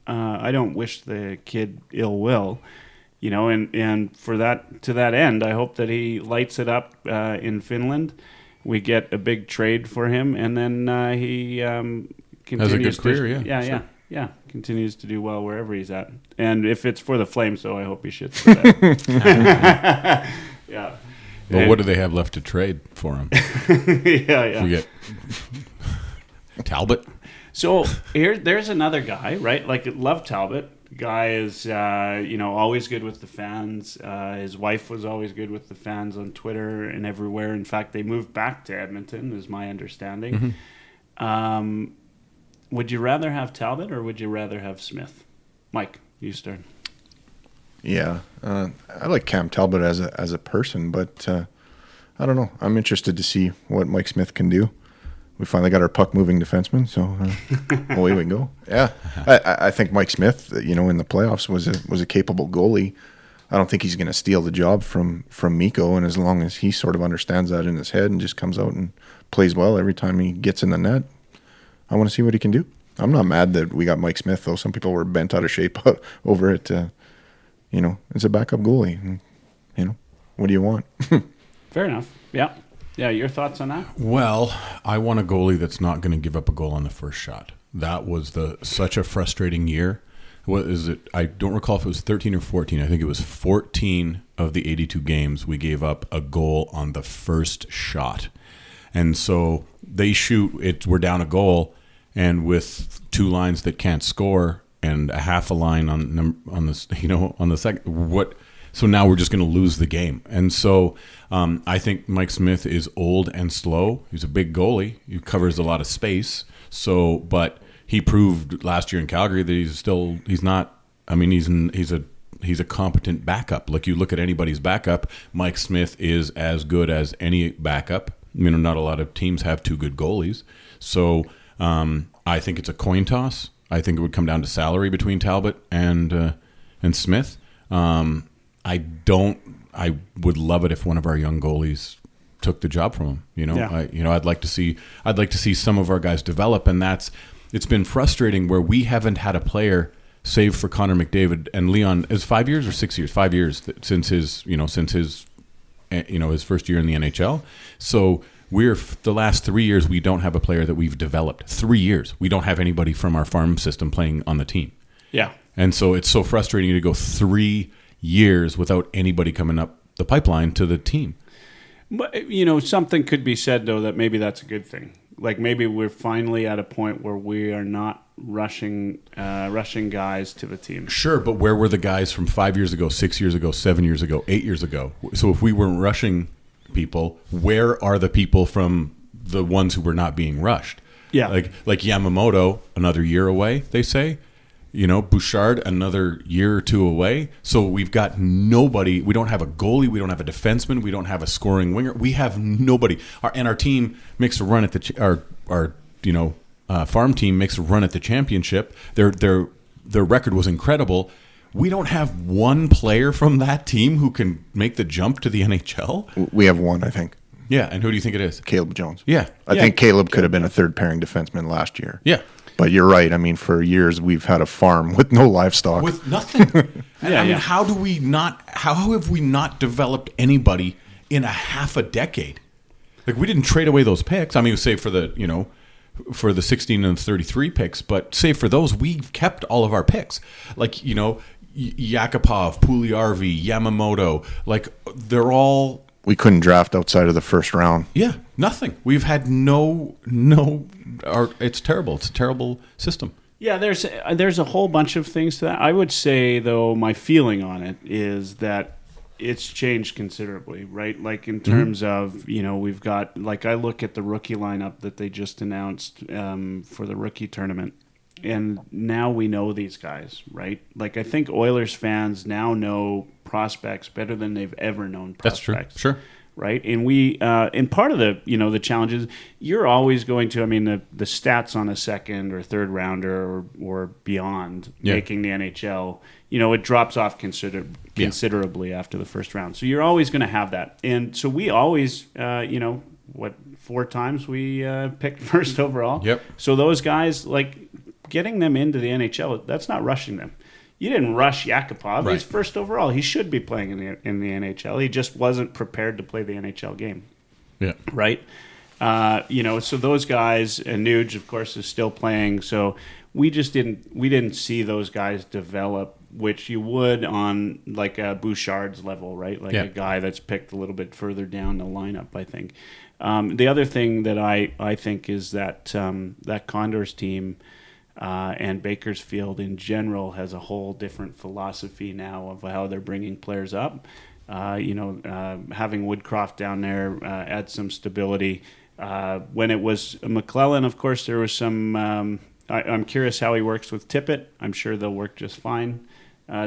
Speaker 3: I don't wish the kid ill will. And for that, to that end, I hope that he lights it up in Finland. We get a big trade for him, and then he continues
Speaker 1: has a good career.
Speaker 3: Yeah, continues to do well wherever he's at. And if it's for the Flames, though, I hope he shits for that. Yeah.
Speaker 1: Well, what do they have left to trade for him?
Speaker 3: Yeah.
Speaker 1: We get Talbot.
Speaker 3: So there's another guy, right? Love Talbot. Guy is, always good with the fans. His wife was always good with the fans on Twitter and everywhere. In fact, they moved back to Edmonton, is my understanding. Mm-hmm. Would you rather have Talbot or would you rather have Smith? Mike, you start.
Speaker 4: Yeah, I like Cam Talbot as a person, but I don't know. I'm interested to see what Mike Smith can do. We finally got our puck-moving defenseman, so away we go. Yeah, I think Mike Smith, in the playoffs was a capable goalie. I don't think he's going to steal the job from Mikko, and as long as he sort of understands that in his head and just comes out and plays well every time he gets in the net, I want to see what he can do. I'm not mad that we got Mike Smith, though. Some people were bent out of shape over it. It's a backup goalie. What do you want?
Speaker 3: Fair enough. Yeah. Yeah, your thoughts on that?
Speaker 1: Well, I want a goalie that's not going to give up a goal on the first shot. That was such a frustrating year. What is it? I don't recall if it was 13 or 14. I think it was 14 of the 82 games we gave up a goal on the first shot. And so they shoot it. We're down a goal, and with 2 lines that can't score and a half a line on the second, So now we're just going to lose the game. And so I think Mike Smith is old and slow. He's a big goalie. He covers a lot of space. So, but he proved last year in Calgary that he's not. I mean, he's a competent backup. Like, you look at anybody's backup, Mike Smith is as good as any backup. Not a lot of teams have two good goalies. So I think it's a coin toss. I think it would come down to salary between Talbot and Smith. I would love it if one of our young goalies took the job from him. I'd like to see some of our guys develop, and it's been frustrating where we haven't had a player, save for Connor McDavid and Leon, is 5 years or 6 years? 5 years since his first year in the NHL. So we're the last 3 years we don't have a player that we've developed. 3 years we don't have anybody from our farm system playing on the team.
Speaker 3: Yeah,
Speaker 1: and so it's so frustrating to go 3 years without anybody coming up the pipeline to the team.
Speaker 3: But something could be said though that maybe that's a good thing. Like, maybe we're finally at a point where we are not rushing guys to the team.
Speaker 1: Sure, but where were the guys from 5 years ago, 6 years ago, 7 years ago, 8 years ago? So if we weren't rushing people, where are the people from the ones who were not being rushed?
Speaker 3: Yeah,
Speaker 1: like Yamamoto, another year away, they say. Bouchard, another year or two away. So we've got nobody. We don't have a goalie. We don't have a defenseman. We don't have a scoring winger. We have nobody. Our team makes a run at our farm team makes a run at the championship. Their record was incredible. We don't have one player from that team who can make the jump to the NHL.
Speaker 4: We have one, I think.
Speaker 1: Yeah, and who do you think it is?
Speaker 4: Caleb Jones.
Speaker 1: Yeah.
Speaker 4: I think Caleb could have been a third pairing defenseman last year.
Speaker 1: Yeah.
Speaker 4: But you're right. I mean, for years we've had a farm with no livestock.
Speaker 1: With nothing. How have we not developed anybody in a half a decade? Like, we didn't trade away those picks. I mean, save for the 16 and 33 picks, but save for those, we've kept all of our picks. Like, Yakupov, Puljujarvi, Yamamoto, like, they're all...
Speaker 4: We couldn't draft outside of the first round.
Speaker 1: Yeah, nothing. We've had it's terrible. It's a terrible system.
Speaker 3: Yeah, there's a whole bunch of things to that. I would say, though, my feeling on it is that it's changed considerably, right? Like, in terms of, we've got, like, I look at the rookie lineup that they just announced for the rookie tournament, and now we know these guys, right? Like, I think Oilers fans now know prospects better than they've ever known prospects.
Speaker 1: That's true, sure.
Speaker 3: Right, and and part of the challenge is you're always going to, the stats on a second or third rounder or beyond making the NHL, it drops off considerably after the first round. So you're always going to have that, and so we always, 4 times we picked first overall.
Speaker 1: Yep.
Speaker 3: So those guys, like, getting them into the NHL, that's not rushing them. You didn't rush Yakupov.
Speaker 1: Right.
Speaker 3: He's first overall. He should be playing in the NHL. He just wasn't prepared to play the NHL game.
Speaker 1: Yeah.
Speaker 3: Right? So those guys, and Nuge, of course, is still playing. So we didn't see those guys develop, which you would on, like, a Bouchard's level, right? Like a guy that's picked a little bit further down the lineup, I think. The other thing that I think is that that Condors team and Bakersfield in general has a whole different philosophy now of how they're bringing players up. Having Woodcroft down there adds some stability. When it was McClellan, of course, there was some... I'm curious how he works with Tippett. I'm sure they'll work just fine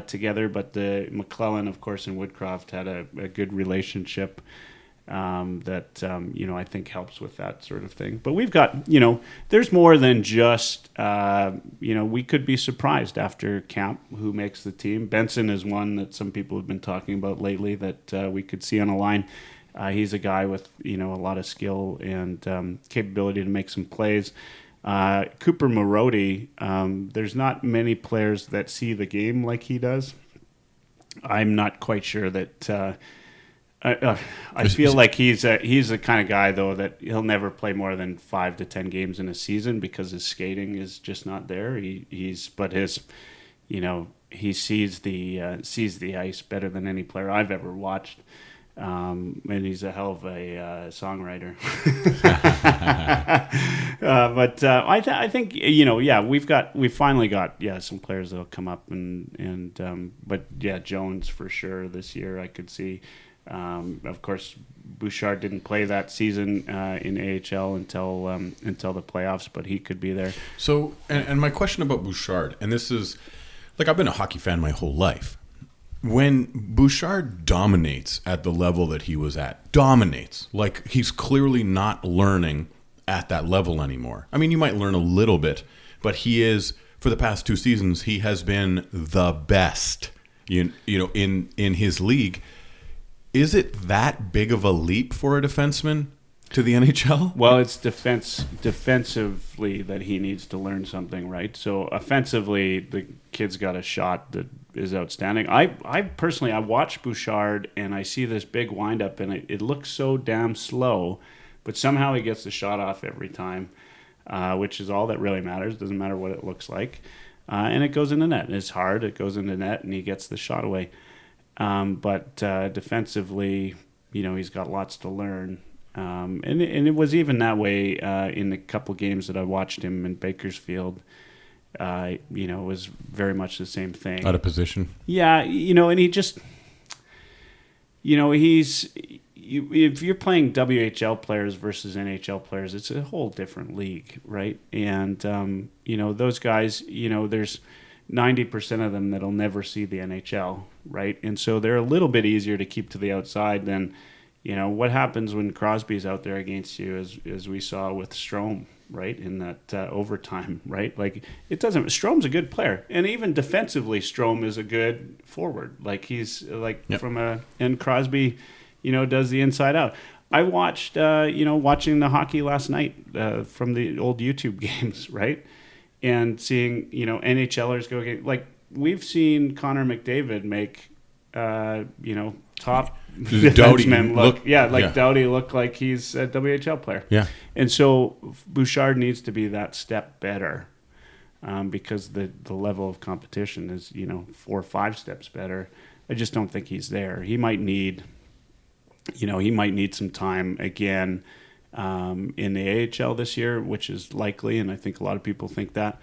Speaker 3: together, but the McClellan, of course, and Woodcroft had a good relationship that I think helps with that sort of thing. But we've got, there's more than just, we could be surprised after camp who makes the team. Benson is one that some people have been talking about lately that we could see on a line. He's a guy with, a lot of skill and capability to make some plays. Cooper Marody, there's not many players that see the game like he does. I'm not quite sure that... I feel like he's the kind of guy, though, that he'll never play more than 5 to 10 games in a season because his skating is just not there. He sees the ice better than any player I've ever watched. And he's a hell of a songwriter. I think we finally got some players that'll come up but Jones for sure this year I could see. Of course, Bouchard didn't play that season in AHL until the playoffs, but he could be there.
Speaker 1: So, and my question about Bouchard, and this is, like, I've been a hockey fan my whole life. When Bouchard dominates at the level that he was at, like he's clearly not learning at that level anymore. I mean, you might learn a little bit, but he is, for the past 2 seasons, he has been the best, in his league. Is it that big of a leap for a defenseman to the NHL?
Speaker 3: Well, it's defensively that he needs to learn something, right? So offensively, the kid's got a shot that is outstanding. I personally watch Bouchard and I see this big windup and it looks so damn slow, but somehow he gets the shot off every time, which is all that really matters. Doesn't matter what it looks like, and it goes in the net. It's hard. It goes in the net and he gets the shot away. But defensively, he's got lots to learn. And it was even that way in the couple games that I watched him in Bakersfield. It was very much the same thing.
Speaker 1: Out of position.
Speaker 3: Yeah, and he just, if you're playing WHL players versus NHL players, it's a whole different league, right? And, those guys, there's 90% of them that'll never see the NHL, right? And so they're a little bit easier to keep to the outside than, what happens when Crosby's out there against you, as we saw with Strome, right, in that overtime, right? Like, Strome's a good player, and even defensively, Strome is a good forward. Like, he's like and Crosby, does the inside out. I watched, watching the hockey last night from the old YouTube games, right, and seeing NHLers go against, like, we've seen Connor McDavid make top defensemen look Doughty look like he's a WHL player.
Speaker 1: Yeah.
Speaker 3: And so Bouchard needs to be that step better because the level of competition is 4 or 5 steps better. I just don't think he's there. He might need some time again in the AHL this year, which is likely, and I think a lot of people think that.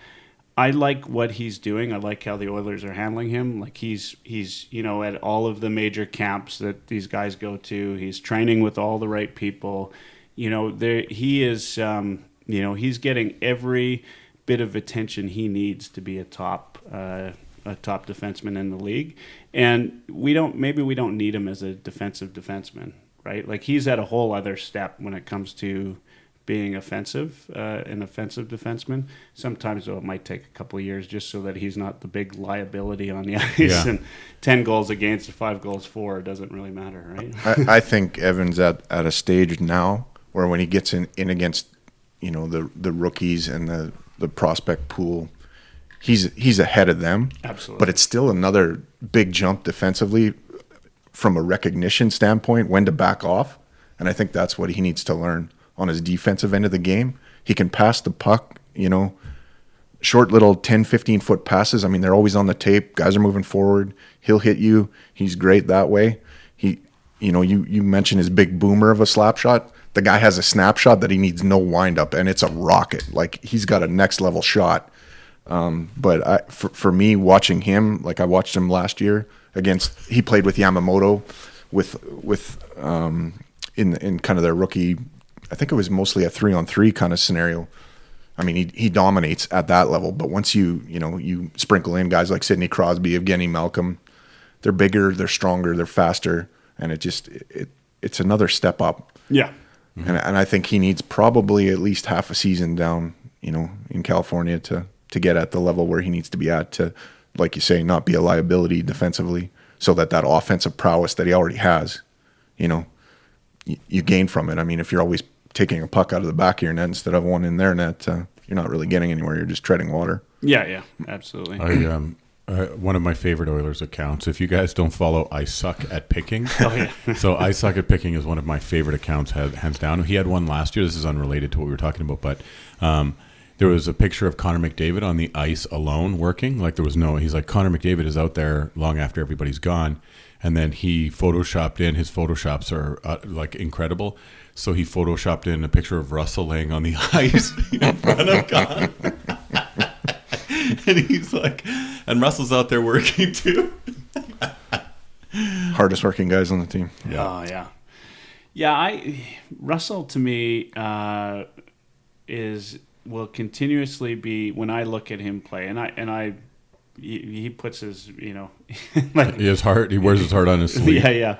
Speaker 3: I like what he's doing. I like how the Oilers are handling him. Like he's at all of the major camps that these guys go to. He's training with all the right people. He is. He's getting every bit of attention he needs to be a top defenseman in the league. And we don't need him as a defensive defenseman, right? Like he's at a whole other step when it comes to being an offensive defenseman. Sometimes, though, it might take a couple of years just so that he's not the big liability on the ice. Yeah. And 10 goals against or 5 goals for doesn't really matter, right?
Speaker 4: I think Evan's at a stage now where when he gets in against, the rookies and the prospect pool, he's ahead of them.
Speaker 3: Absolutely.
Speaker 4: But it's still another big jump defensively from a recognition standpoint, when to back off. And I think that's what he needs to learn. On his defensive end of the game, he can pass the puck, short little 10, 15-foot passes. I mean, they're always on the tape. Guys are moving forward. He'll hit you. He's great that way. You mentioned his big boomer of a slap shot. The guy has a snapshot that he needs no windup, and it's a rocket. Like, he's got a next-level shot. But for me, watching him, like I watched him last year he played with Yamamoto in kind of their rookie, I think it was mostly a 3-on-3 kind of scenario. I mean, he dominates at that level, but once you sprinkle in guys like Sidney Crosby, Evgeny Malkin, they're bigger, they're stronger, they're faster, and it's another step up.
Speaker 3: Yeah.
Speaker 4: Mm-hmm. And I think he needs probably at least half a season down, in California to get at the level where he needs to be at to, like you say, not be a liability defensively, so that offensive prowess that he already has, you gain from it. I mean, if you're always taking a puck out of the back of your net instead of one in their net, you're not really getting anywhere. You're just treading water.
Speaker 3: Yeah, absolutely.
Speaker 1: One of my favorite Oilers accounts, if you guys don't follow I Suck at Picking.
Speaker 3: Oh, yeah.
Speaker 1: So I Suck at Picking is one of my favorite accounts, hands down. He had one last year. This is unrelated to what we were talking about, but there was a picture of Connor McDavid on the ice alone working. Like there was no, he's like, Connor McDavid is out there long after everybody's gone. And then he photoshopped in, his photoshops are like incredible. So he photoshopped in a picture of Russell laying on the ice in front of Connor. And he's like, and Russell's out there working too.
Speaker 4: Hardest working guys on the team.
Speaker 3: Yeah. Oh, yeah. Yeah, Russell to me will continuously be, when I look at him play, and he puts his, like,
Speaker 1: his heart, he wears his heart on his sleeve.
Speaker 3: Yeah.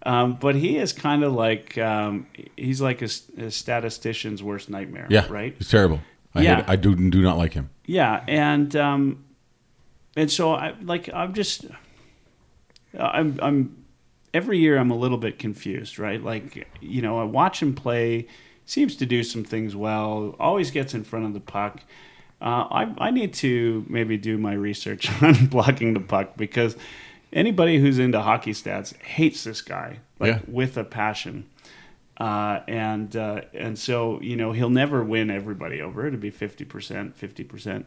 Speaker 3: But he is kind of like, he's like a statistician's worst nightmare.
Speaker 1: Yeah,
Speaker 3: right.
Speaker 1: He's terrible. I do not like him.
Speaker 3: Yeah, and so I'm every year I'm a little bit confused, right? Like, I watch him play, seems to do some things well, always gets in front of the puck. I need to maybe do my research on blocking the puck, because anybody who's into hockey stats hates this guy, with a passion. And so, he'll never win everybody over. It'll be 50%.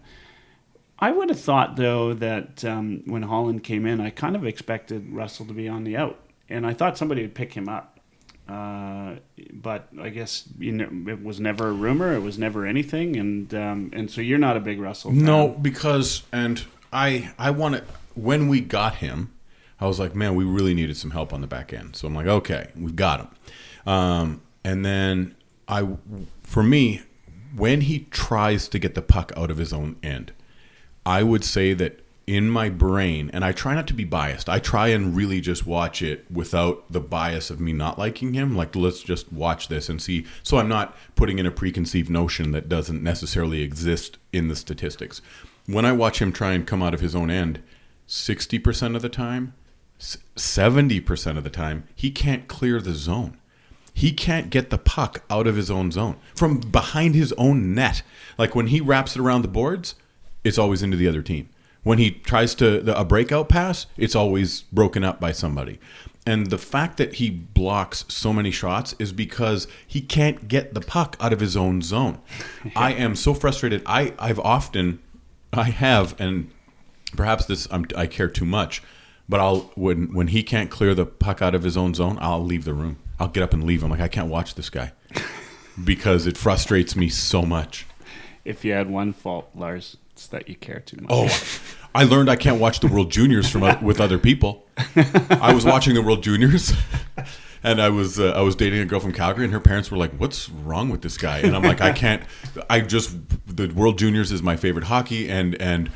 Speaker 3: I would have thought, though, that when Holland came in, I kind of expected Russell to be on the out. And I thought somebody would pick him up. But I guess, it was never a rumor. It was never anything. And so you're not a big Russell fan.
Speaker 1: No, because, and I want to, when we got him, I was like, man, we really needed some help on the back end. So I'm like, okay, we've got him. And then for me, when he tries to get the puck out of his own end, I would say that in my brain, and I try not to be biased, I try and really just watch it without the bias of me not liking him. Like, let's just watch this and see. So I'm not putting in a preconceived notion that doesn't necessarily exist in the statistics. When I watch him try and come out of his own end, 60% of the time, 70% of the time, he can't clear the zone. He can't get the puck out of his own zone from behind his own net. Like when he wraps it around the boards, it's always into the other team. When he tries a breakout pass, it's always broken up by somebody. And the fact that he blocks so many shots is because he can't get the puck out of his own zone. Yeah. I am so frustrated. I have, and perhaps I care too much, but when he can't clear the puck out of his own zone, I'll leave the room. I'll get up and leave. I'm like, I can't watch this guy because it frustrates me so much.
Speaker 3: If you had one fault, Lars, it's that you care too much.
Speaker 1: Oh, I learned I can't watch the World Juniors with other people. I was watching the World Juniors, and I was dating a girl from Calgary, and her parents were like, "What's wrong with this guy?" And I'm like, I can't. The World Juniors is my favorite hockey, and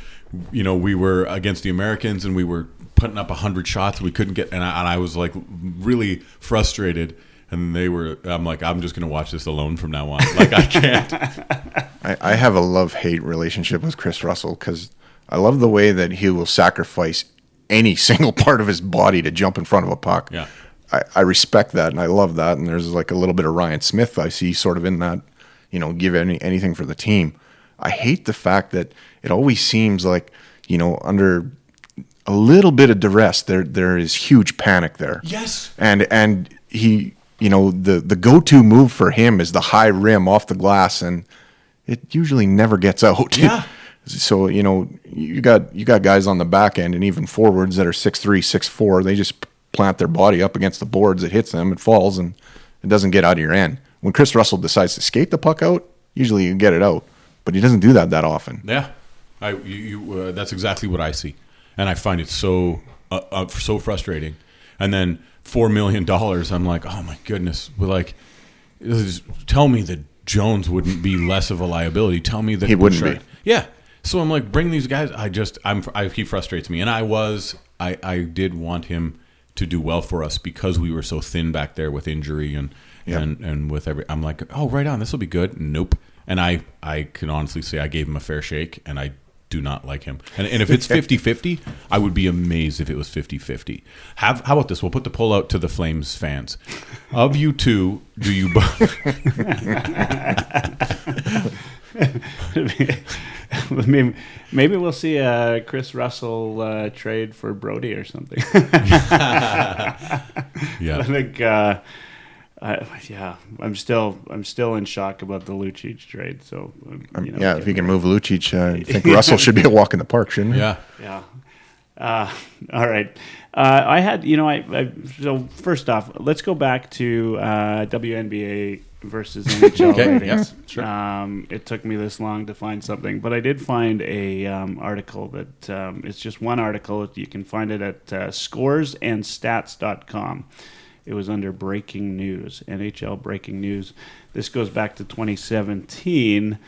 Speaker 1: we were against the Americans, and we were putting up 100 shots. We couldn't get, and I was like really frustrated. And I'm like, I'm just going to watch this alone from now on. Like, I can't.
Speaker 4: I have a love-hate relationship with Chris Russell because I love the way that he will sacrifice any single part of his body to jump in front of a puck.
Speaker 1: Yeah.
Speaker 4: I respect that, and I love that. And there's like a little bit of Ryan Smith I see sort of in that, give anything for the team. I hate the fact that it always seems like, under a little bit of duress, there is huge panic there.
Speaker 1: Yes.
Speaker 4: And he... the go-to move for him is the high rim off the glass, and it usually never gets out.
Speaker 1: Yeah.
Speaker 4: So, you got guys on the back end and even forwards that are 6'3", 6'4". They just plant their body up against the boards. It hits them, it falls, and it doesn't get out of your end. When Chris Russell decides to skate the puck out, usually you get it out, but he doesn't do that often.
Speaker 1: Yeah. That's exactly what I see. And I find it so frustrating. And then $4 million, I'm like, oh my goodness. Tell me that Jones wouldn't be less of a liability. Tell me that
Speaker 4: he wouldn't be.
Speaker 1: Yeah. So I'm like, bring these guys. He frustrates me. And I did want him to do well for us because we were so thin back there with injury and with I'm like, oh, right on. This will be good. Nope. And I can honestly say I gave him a fair shake, and I do not like him. And if it's 50-50, I would be amazed if it was 50-50. How about this? We'll put the poll out to the Flames fans. Of you two, do you both...
Speaker 3: Maybe we'll see a Chris Russell trade for Brody or something.
Speaker 1: Yeah.
Speaker 3: I think I'm still in shock about the Lucic trade. So
Speaker 4: if you can move Lucic, I think Russell should be a walk in the park, shouldn't he?
Speaker 1: Yeah.
Speaker 3: All right. So first off, let's go back to WNBA versus NHL
Speaker 1: Okay,
Speaker 3: ratings.
Speaker 1: yeah, sure.
Speaker 3: It took me this long to find something, but I did find a article that it's just one article. You can find it at scoresandstats.com. It was under breaking news, NHL breaking news. This goes back to 2017.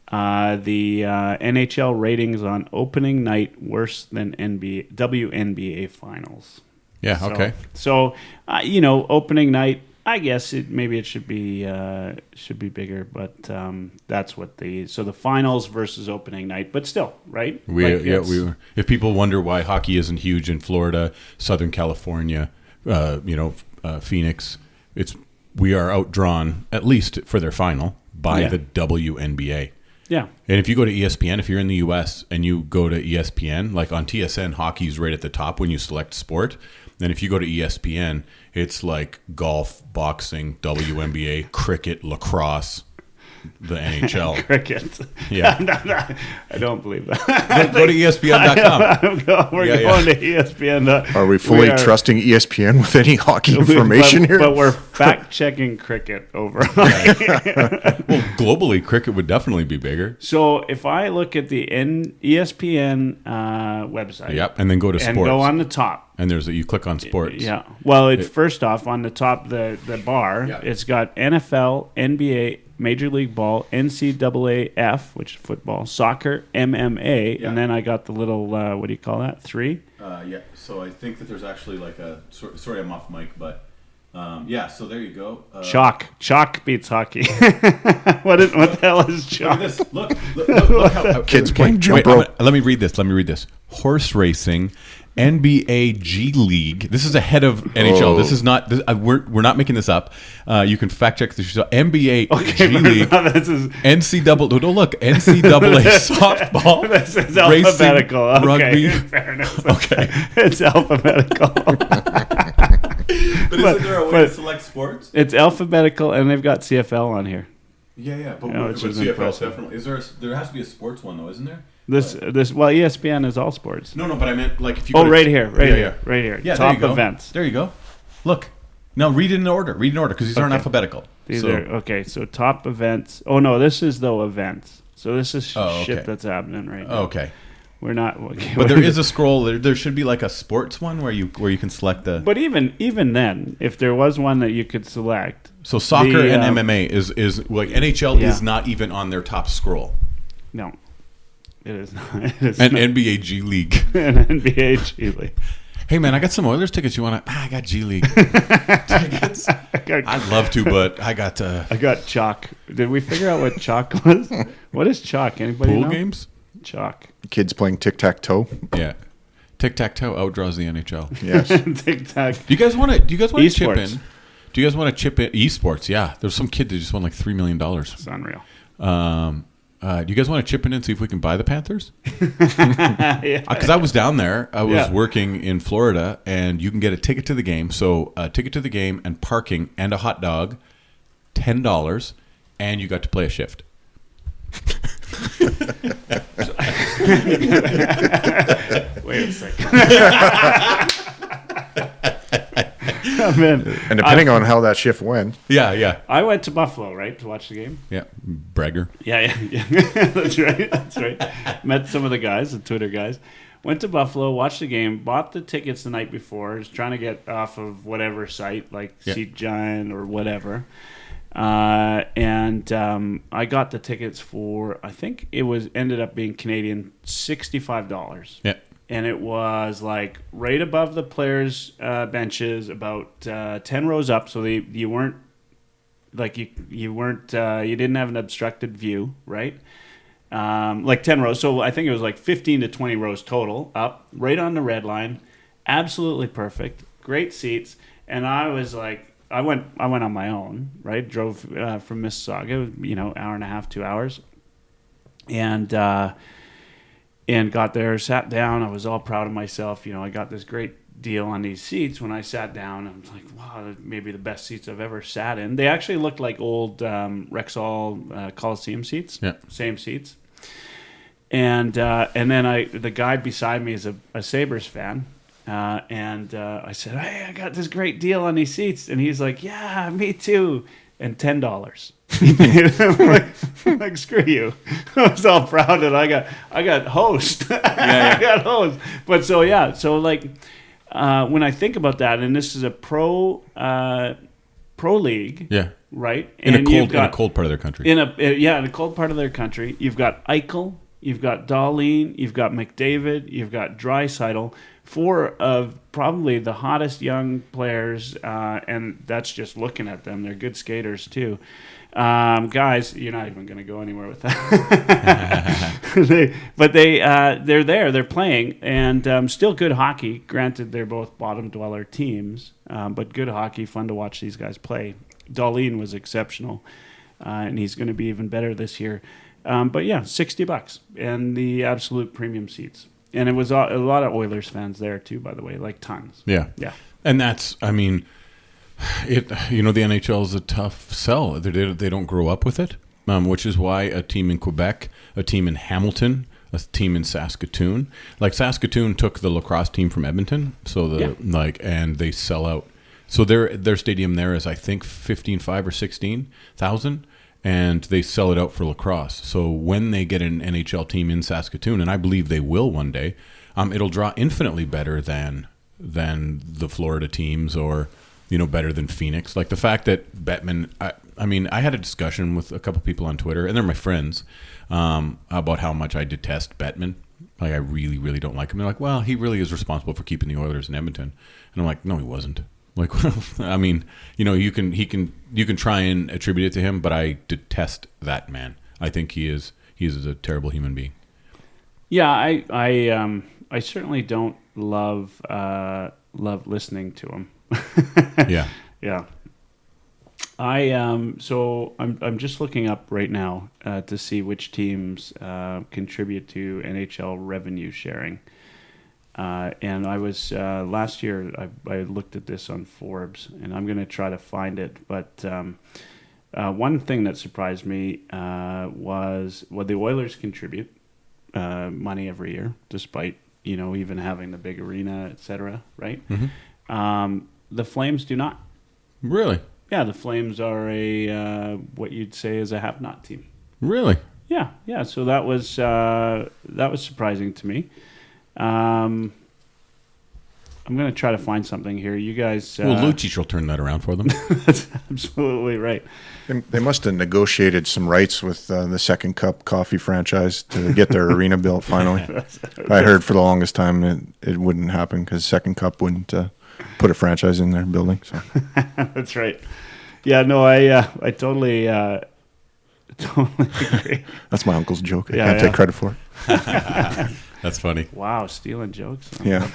Speaker 3: The NHL ratings on opening night worse than WNBA finals.
Speaker 1: Yeah. Okay.
Speaker 3: So, opening night, I guess it should be bigger, but that's what the finals versus opening night, but still, right?
Speaker 1: If people wonder why hockey isn't huge in Florida, Southern California, Phoenix, we are outdrawn at least for their final by the WNBA.
Speaker 3: Yeah.
Speaker 1: And if you go to ESPN, if you're in the US and you go to ESPN, like on TSN, hockey's right at the top when you select sport. And if you go to ESPN, it's like golf, boxing, WNBA, cricket, lacrosse, the NHL.
Speaker 3: Cricket.
Speaker 1: Yeah.
Speaker 3: I don't believe that.
Speaker 1: Go to ESPN.com.
Speaker 3: We're going to ESPN.
Speaker 4: Are we fully trusting ESPN with any hockey information here?
Speaker 3: But we're fact-checking cricket over.
Speaker 1: Well, globally, cricket would definitely be bigger.
Speaker 3: So if I look at the ESPN website.
Speaker 1: Yep, and then go to sports.
Speaker 3: And go on the top.
Speaker 1: And you click on sports.
Speaker 3: Yeah. Well, first off, on the top, the bar, it's got NFL, NBA, Major League Ball, NCAAF, which is football, soccer, MMA, and then I got the little, what do you call that, 3?
Speaker 1: Yeah, so I think that there's actually like sorry I'm off mic, but so there you go.
Speaker 3: Chalk beats hockey. What the hell is chalk?
Speaker 1: Look how
Speaker 4: kids playing jump rope.
Speaker 1: Let me read this. Horse racing, NBA G League. This is ahead of NHL. This is not. We're not making this up. You can fact check this. NBA G League. NCAA. No, look. NCAA softball.
Speaker 3: This is
Speaker 1: racing,
Speaker 3: alphabetical. Okay,
Speaker 1: rugby.
Speaker 3: Fairness.
Speaker 1: Okay,
Speaker 3: it's alphabetical.
Speaker 1: But isn't there a way to select sports?
Speaker 3: It's alphabetical, and they've got CFL on here.
Speaker 1: Yeah. But
Speaker 3: which is
Speaker 1: CFL
Speaker 3: impressive.
Speaker 1: definitely. There has to be a sports one though, isn't there?
Speaker 3: ESPN is all sports.
Speaker 1: No, but I meant like if you.
Speaker 3: Right here.
Speaker 1: Yeah,
Speaker 3: top
Speaker 1: there you go.
Speaker 3: events.
Speaker 1: There you go. Look, now read it in order. Because these aren't alphabetical.
Speaker 3: Okay. So top events. Oh no, this is though events. So this is shit that's happening right now.
Speaker 1: Okay.
Speaker 3: We're not. Okay,
Speaker 1: but there is a scroll. There should be like a sports one where you can select the.
Speaker 3: But even then, if there was one that you could select.
Speaker 1: So soccer and MMA is like NHL is not even on their top scroll.
Speaker 3: No. It is not.
Speaker 1: NBA G League.
Speaker 3: An NBA G League.
Speaker 1: Hey man, I got some Oilers tickets. You want to? I got G League tickets. I'd love to, but I got.
Speaker 3: I got chalk. Did we figure out what chalk was? What is chalk? Anybody know?
Speaker 1: Pool games.
Speaker 3: Chalk.
Speaker 4: Kids playing tic-tac-toe.
Speaker 1: Yeah, tic-tac-toe outdraws the NHL.
Speaker 4: Yes.
Speaker 3: Tic-tac.
Speaker 1: Do you guys want to chip
Speaker 3: Esports.
Speaker 1: in? Do you guys want to chip in esports? Yeah, there's some kid that just won like $3 million.
Speaker 3: It's unreal.
Speaker 1: Do you guys want to chip in and see if we can buy the Panthers?
Speaker 3: Yeah.
Speaker 1: Because I was down there. I was working in Florida, and you can get a ticket to the game. So a ticket to the game and parking and a hot dog, $10, and you got to play a shift.
Speaker 3: Wait a second. Oh, man.
Speaker 4: And depending on how that shift went.
Speaker 1: Yeah.
Speaker 3: I went to Buffalo, right, to watch the game.
Speaker 1: Yeah, bragger.
Speaker 3: Yeah. That's right. Met some of the guys, the Twitter guys. Went to Buffalo, watched the game, bought the tickets the night before. Was trying to get off of whatever site, like Seat Giant or whatever. And I got the tickets for, I think it ended up being Canadian, $65.
Speaker 1: Yeah.
Speaker 3: And it was like right above the players' benches, about 10 rows up. So you weren't like you didn't have an obstructed view, right? Like 10 rows. So I think it was like 15 to 20 rows total up, right on the red line. Absolutely perfect. Great seats. And I was like, I went on my own, right? Drove from Mississauga, hour and a half, 2 hours. And and got there, sat down. I was all proud of myself. I got this great deal on these seats. When I sat down, I was like, wow, maybe the best seats I've ever sat in. They actually looked like old Rexall Coliseum seats, same seats. And then the guy beside me is a Sabres fan. And I said, hey, I got this great deal on these seats. And he's like, yeah, me too. And $10. I'm like, screw you. I was all proud that I got host. I got host. But so when I think about that, and this is a pro league, right?
Speaker 1: In a cold part of their country.
Speaker 3: In a cold part of their country, you've got Eichel, you've got Dahlin, you've got McDavid, you've got Draisaitl, 4 of probably the hottest young players, and that's just looking at them. They're good skaters too. Guys, you're not even going to go anywhere with that. They're there, they're playing, and still good hockey. Granted, they're both bottom dweller teams, but good hockey, fun to watch these guys play. Dahlin was exceptional, and he's going to be even better this year. But yeah, $60 and the absolute premium seats. And it was a lot of Oilers fans there too, by the way, like tons.
Speaker 1: Yeah. And that's, the NHL is a tough sell. They don't grow up with it, which is why a team in Quebec, a team in Hamilton, a team in Saskatoon, like Saskatoon took the lacrosse team from Edmonton, and they sell out. So their stadium there is, I think, 15,500 or 16,000. And they sell it out for lacrosse. So when they get an NHL team in Saskatoon, and I believe they will one day, it'll draw infinitely better than the Florida teams, or better than Phoenix. Like the fact that Bettman, I had a discussion with a couple people on Twitter, and they're my friends, about how much I detest Bettman. Like I really, really don't like him. They're like, well, he really is responsible for keeping the Oilers in Edmonton, and I'm like, no, he wasn't. Like, you can try and attribute it to him, but I detest that man. I think he is a terrible human being. Yeah,
Speaker 3: I certainly don't love listening to him. Yeah. So I'm just looking up right now to see which teams contribute to NHL revenue sharing. And I was last year. I looked at this on Forbes, and I'm going to try to find it. But one thing that surprised me was the Oilers contribute money every year, despite even having the big arena, etc. Right?
Speaker 1: Mm-hmm.
Speaker 3: The Flames do not.
Speaker 1: Really?
Speaker 3: Yeah, the Flames are a what you'd say is a have-not team.
Speaker 1: Really?
Speaker 3: Yeah. So that was surprising to me. I'm going to try to find something here. You guys...
Speaker 1: well, Lucic will turn that around for them.
Speaker 3: That's absolutely right.
Speaker 4: They must have negotiated some rights with the Second Cup coffee franchise to get their arena built finally. I heard for the longest time it wouldn't happen because Second Cup wouldn't put a franchise in their building. So.
Speaker 3: That's right. Yeah, no, I totally agree.
Speaker 4: That's my uncle's joke. I can't take credit for it.
Speaker 1: That's funny.
Speaker 3: Wow, stealing jokes.
Speaker 4: Yeah.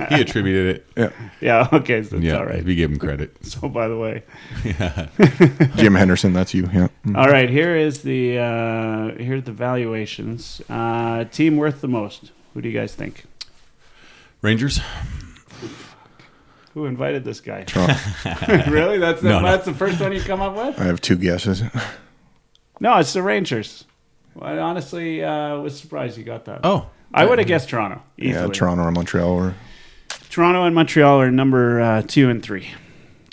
Speaker 1: he attributed it.
Speaker 3: Yeah, okay, so it's all right.
Speaker 1: We gave him credit.
Speaker 3: So, by the way.
Speaker 1: Yeah.
Speaker 4: Jim Henderson, that's you. Yeah. Mm-hmm.
Speaker 3: All right, here's the valuations. Team worth the most. Who do you guys think?
Speaker 1: Rangers.
Speaker 3: Who invited this guy?
Speaker 4: Toronto.
Speaker 3: Really? That's the first one you come up with?
Speaker 4: I have 2 guesses.
Speaker 3: No, it's the Rangers. Well, I honestly was surprised you got that.
Speaker 1: Oh.
Speaker 3: I would have guessed Toronto. Easily.
Speaker 4: Yeah, Toronto or Montreal.
Speaker 3: Toronto and Montreal are number 2 and 3.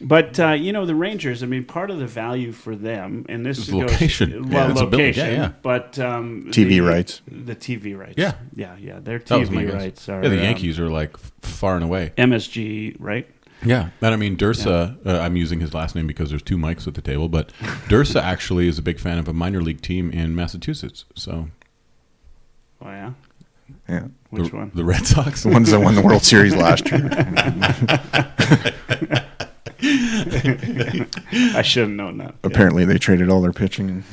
Speaker 3: But, the Rangers, part of the value for them, and this
Speaker 1: is location.
Speaker 3: Location.
Speaker 1: Yeah.
Speaker 3: But
Speaker 4: TV rights.
Speaker 3: The TV rights.
Speaker 1: Yeah.
Speaker 3: Yeah. Their TV rights are...
Speaker 1: Yeah, the Yankees are like far and away.
Speaker 3: MSG, right?
Speaker 1: Yeah. And Dirsa, I'm using his last name because there's 2 mics at the table, but Dirsa actually is a big fan of a minor league team in Massachusetts. So...
Speaker 3: Oh, yeah?
Speaker 4: Yeah.
Speaker 3: Which one?
Speaker 1: The Red Sox.
Speaker 4: The ones that won the World Series last year.
Speaker 3: I should have known that.
Speaker 4: Apparently, they traded all their pitching.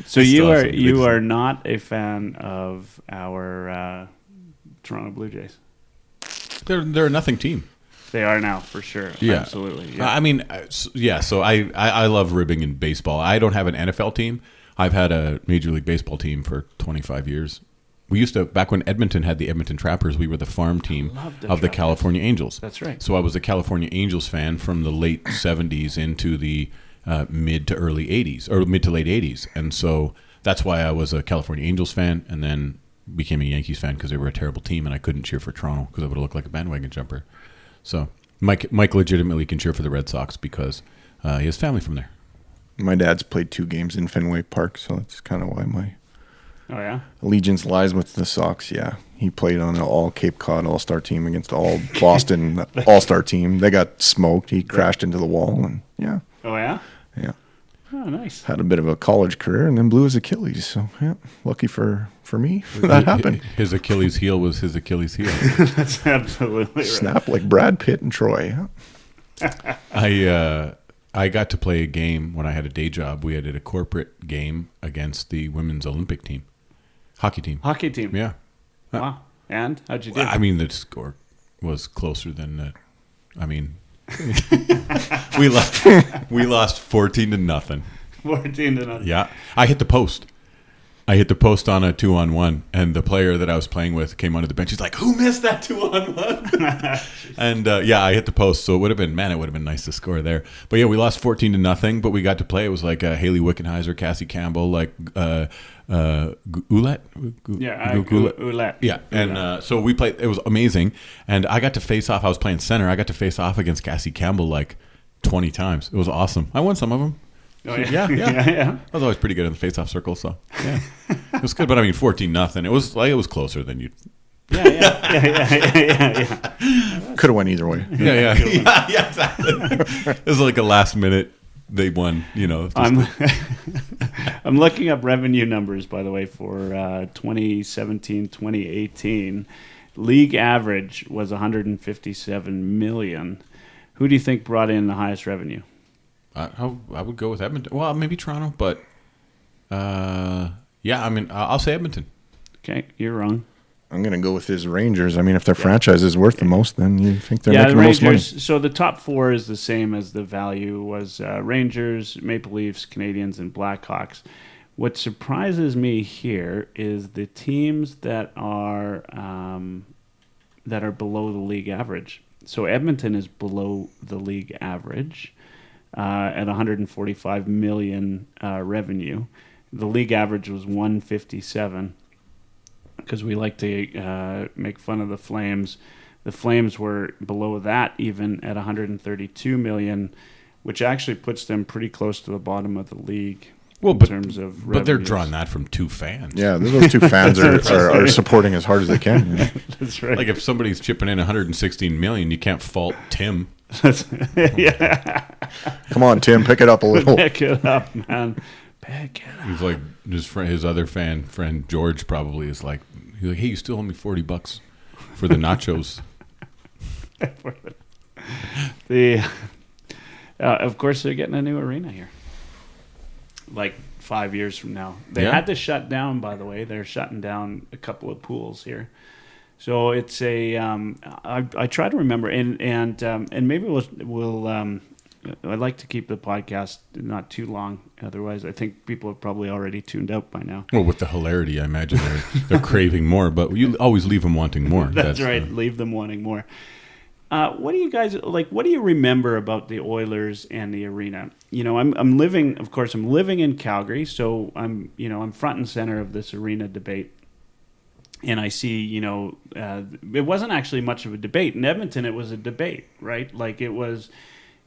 Speaker 3: So you are not a fan of our Toronto Blue Jays?
Speaker 1: They're a nothing team.
Speaker 3: They are now, for sure.
Speaker 1: Yeah.
Speaker 3: Absolutely. Yeah.
Speaker 1: So I love ribbing in baseball. I don't have an NFL team. I've had a Major League Baseball team for 25 years. we used to, back when Edmonton had the Edmonton Trappers, we were the farm team of the California Angels.
Speaker 3: That's right.
Speaker 1: So I was a California Angels fan from the late 70s into the mid to early 80s, or mid to late 80s. And so that's why I was a California Angels fan, and then became a Yankees fan because they were a terrible team, and I couldn't cheer for Toronto because I would have looked like a bandwagon jumper. So Mike legitimately can cheer for the Red Sox because he has family from there.
Speaker 4: My dad's played 2 games in Fenway Park, so that's kind of why my allegiance lies with the Sox. Yeah, he played on an all Cape Cod All-Star team against all Boston All-Star team. They got smoked. He crashed into the wall, and yeah.
Speaker 3: Oh yeah.
Speaker 4: Yeah.
Speaker 3: Oh, nice.
Speaker 4: Had a bit of a college career and then blew his Achilles. So yeah, lucky for me that happened.
Speaker 1: His Achilles heel was his Achilles heel.
Speaker 3: That's absolutely right.
Speaker 4: Snap like Brad Pitt and Troy.
Speaker 1: I got to play a game when I had a day job. We had a corporate game against the women's Olympic team, hockey team.
Speaker 3: Hockey team.
Speaker 1: Yeah.
Speaker 3: Wow. And how'd you do?
Speaker 1: I mean, the score was closer than that. I mean, we lost 14-0.
Speaker 3: 14-0.
Speaker 1: Yeah, I hit the post. on a 2-on-1, and the player that I was playing with came onto the bench. He's like, "Who missed that 2-on-1?" And yeah, I hit the post, so it would have been nice to score there. But yeah, we lost 14-0, but we got to play. It was like Haley Wickenheiser, Cassie Campbell, like Ouellette.
Speaker 3: Ouellette.
Speaker 1: Yeah, and so we played. It was amazing, and I got to face off. I was playing center. I got to face off against Cassie Campbell like 20 times. It was awesome. I won some of them.
Speaker 3: Oh, yeah.
Speaker 1: Yeah. I was always pretty good in the face-off circle, so yeah, it was good. But I mean, 14-0. It was closer than you.
Speaker 3: Yeah.
Speaker 4: Could have went either way.
Speaker 1: Yeah, exactly. It was like a last minute. They won.
Speaker 3: I'm looking up revenue numbers, by the way, for 2017-2018. League average was 157 million. Who do you think brought in the highest revenue?
Speaker 1: I would go with Edmonton. Well, maybe Toronto, but yeah, I mean, I'll say Edmonton.
Speaker 3: Okay, you're wrong.
Speaker 4: I'm going to go with his Rangers. I mean, if their franchise is worth the most, then you think they're making the most money.
Speaker 3: So the top 4 is the same as the value was Rangers, Maple Leafs, Canadiens, and Blackhawks. What surprises me here is the teams that are below the league average. So Edmonton is below the league average. At 145 million revenue. The league average was 157 because we like to make fun of the Flames. The Flames were below that even at 132 million, which actually puts them pretty close to the bottom of the league in terms of revenues.
Speaker 1: But they're drawing that from 2 fans.
Speaker 4: Yeah, those 2 fans are supporting as hard as they can. Yeah.
Speaker 3: That's right.
Speaker 1: Like if somebody's chipping in 116 million, you can't fault Tim.
Speaker 3: Yeah.
Speaker 4: Come on, Tim, pick it up a little.
Speaker 3: Pick it up, man. Pick it up.
Speaker 1: He's like his other friend George probably is like, he's like, hey, you still owe me $40 for the nachos.
Speaker 3: Of course, they're getting a new arena here. Like 5 years from now, they had to shut down. By the way, they're shutting down a couple of pools here. So it's a. I try to remember, and maybe we'll. I'd like to keep the podcast not too long. Otherwise, I think people have probably already tuned out by now.
Speaker 1: Well, with the hilarity, I imagine they're craving more. But you always leave them wanting more.
Speaker 3: That's right. Leave them wanting more. What do you guys like? What do you remember about the Oilers and the arena? I'm living. Of course, I'm living in Calgary, so I'm front and center of this arena debate. And I see, it wasn't actually much of a debate. In Edmonton, it was a debate, right? Like it was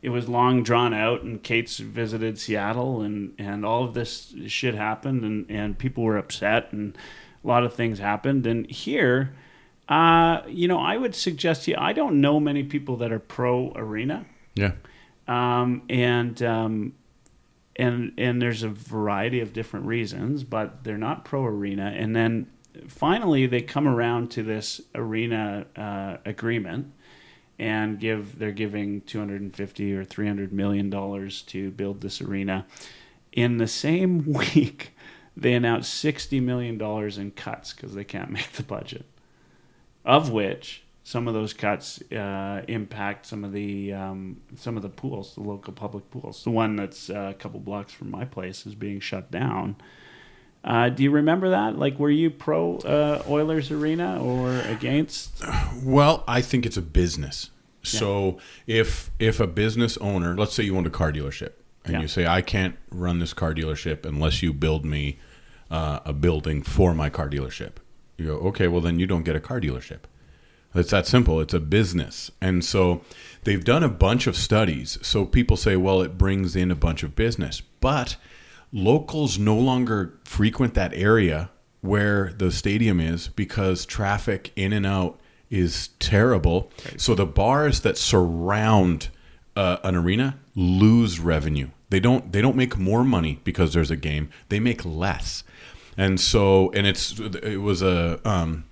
Speaker 3: long drawn out, and Kate's visited Seattle, and all of this shit happened, and people were upset, and a lot of things happened. And here, I would suggest to you, I don't know many people that are pro arena.
Speaker 1: Yeah.
Speaker 3: And there's a variety of different reasons, but they're not pro arena. And then finally, they come around to this arena agreement, and they're giving $250 or $300 million to build this arena. In the same week, they announced $60 million in cuts because they can't make the budget, of which some of those cuts impact some of the pools, the local public pools. The one that's a couple blocks from my place is being shut down. Do you remember that? Like, were you pro Oilers Arena or against?
Speaker 1: Well, I think it's a business. So if a business owner, let's say you owned a car dealership, and you say, I can't run this car dealership unless you build me a building for my car dealership. You go, okay, well then you don't get a car dealership. It's that simple. It's a business. And so they've done a bunch of studies. So people say, well, it brings in a bunch of business. But locals no longer frequent that area where the stadium is because traffic in and out is terrible. Right. So the bars that surround an arena lose revenue. They don't make more money because there's a game. They make less. And so, and it was an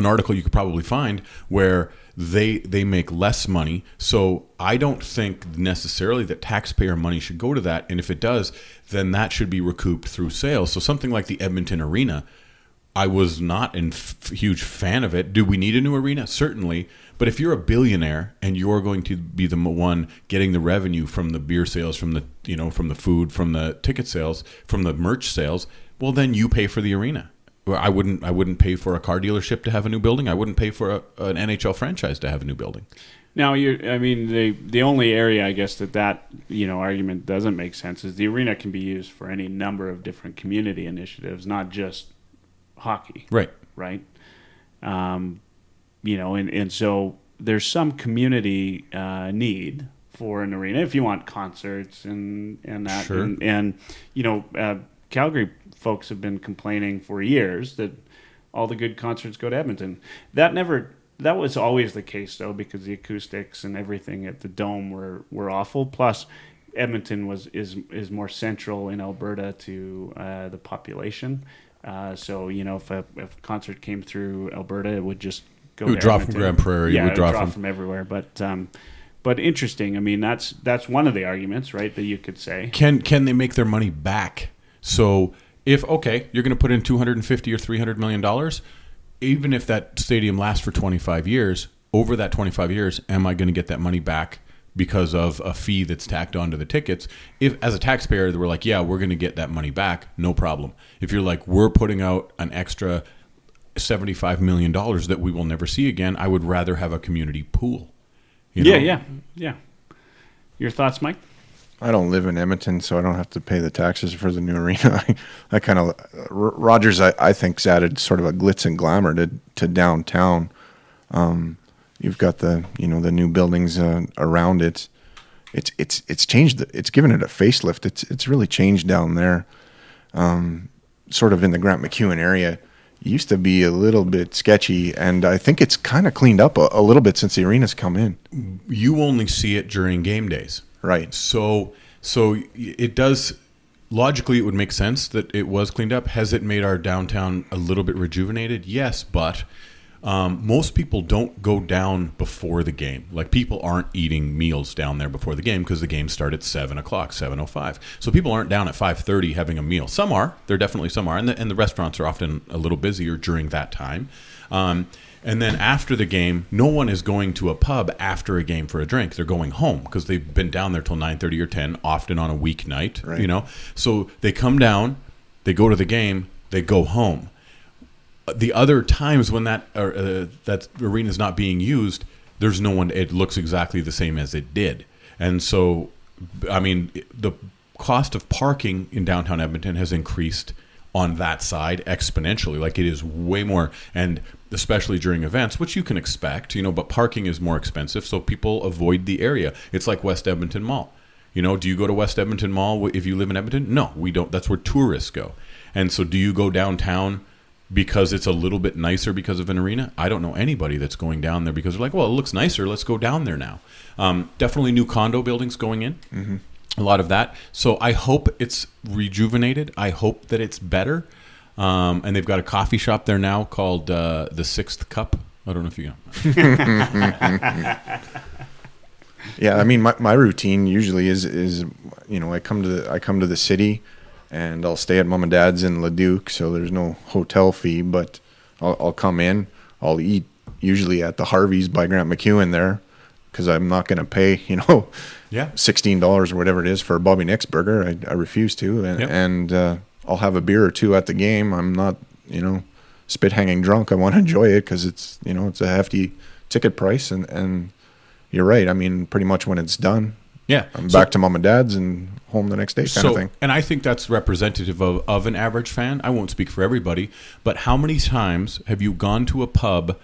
Speaker 1: article you could probably find where they make less money. So I don't think necessarily that taxpayer money should go to that. And if it does, then that should be recouped through sales. So something like the Edmonton Arena, I was not a huge fan of it. Do we need a new arena? Certainly. But if you're a billionaire and you're going to be the one getting the revenue from the beer sales, from the from the food, from the ticket sales, from the merch sales, well then you pay for the arena. I wouldn't pay for a car dealership to have a new building. I wouldn't pay for an NHL franchise to have a new building.
Speaker 3: Now, the only area I guess that argument doesn't make sense is the arena can be used for any number of different community initiatives, not just hockey.
Speaker 1: Right.
Speaker 3: Right. And so there's some community need for an arena if you want concerts and that.
Speaker 1: Sure.
Speaker 3: And Calgary folks have been complaining for years that all the good concerts go to Edmonton. That was always the case though, because the acoustics and everything at the Dome were awful. Plus, Edmonton is more central in Alberta to the population. So if a concert came through Alberta, it would just go. It would
Speaker 1: drop from Grand Prairie.
Speaker 3: Yeah,
Speaker 1: it would drop
Speaker 3: from everywhere. But interesting. I mean, that's one of the arguments, right? That you could say.
Speaker 1: Can they make their money back? So if you're going to put in $250 or $300 million, even if that stadium lasts for 25 years, over that 25 years, am I going to get that money back because of a fee that's tacked onto the tickets? If as a taxpayer, we're like, yeah, we're going to get that money back, no problem. If you're like, we're putting out an extra $75 million that we will never see again, I would rather have a community pool.
Speaker 3: Yeah. Your thoughts, Mike?
Speaker 4: I don't live in Edmonton, so I don't have to pay the taxes for the new arena. I kind of Rogers, I think's added sort of a glitz and glamour to downtown. You've got the the new buildings around it. It's changed. It's given it a facelift. It's really changed down there. Sort of in the Grant McEwen area, it used to be a little bit sketchy, and I think it's kind of cleaned up a little bit since the arena's come in.
Speaker 1: You only see it during game days.
Speaker 4: Right.
Speaker 1: So it does, logically it would make sense that it was cleaned up. Has it made our downtown a little bit rejuvenated? Yes, but most people don't go down before the game. Like people aren't eating meals down there before the game because the game starts at 7 o'clock, 7:05. So people aren't down at 5:30 having a meal. Some are. There definitely some are. And the restaurants are often a little busier during that time. And then after the game, no one is going to a pub after a game for a drink. They're going home because they've been down there till 9:30 or 10, often on a weeknight. Right. So they come down, they go to the game, they go home. The other times when that arena is not being used, there's no one. It looks exactly the same as it did. And so, I mean, the cost of parking in downtown Edmonton has increased on that side exponentially. Like it is way more, and especially during events, which you can expect, but parking is more expensive, so people avoid the area. It's like West Edmonton Mall. Do you go to West Edmonton Mall if you live in Edmonton? No, we don't. That's where tourists go. And so do you go downtown because it's a little bit nicer because of an arena? I don't know anybody that's going down there because they're like, well, it looks nicer, let's go down there now. Definitely new condo buildings going in. Mm-hmm. A lot of that. So I hope it's rejuvenated. I hope that it's better. And they've got a coffee shop there now called the Sixth Cup. I don't know if you know.
Speaker 4: Yeah, I mean, my routine usually is I come to the city, and I'll stay at mom and dad's in Leduc, so there's no hotel fee. But I'll come in. I'll eat usually at the Harvey's by Grant McEwen there, because I'm not going to pay $16 or whatever it is for a Bobby Nick's burger. I refuse to, and I'll have a beer or two at the game. I'm not, spit hanging drunk. I want to enjoy it because it's, it's a hefty ticket price. And you're right. I mean, pretty much when it's done,
Speaker 1: Yeah.
Speaker 4: I'm back to mom and dad's and home the next day kind of thing.
Speaker 1: And I think that's representative of an average fan. I won't speak for everybody, but how many times have you gone to a pub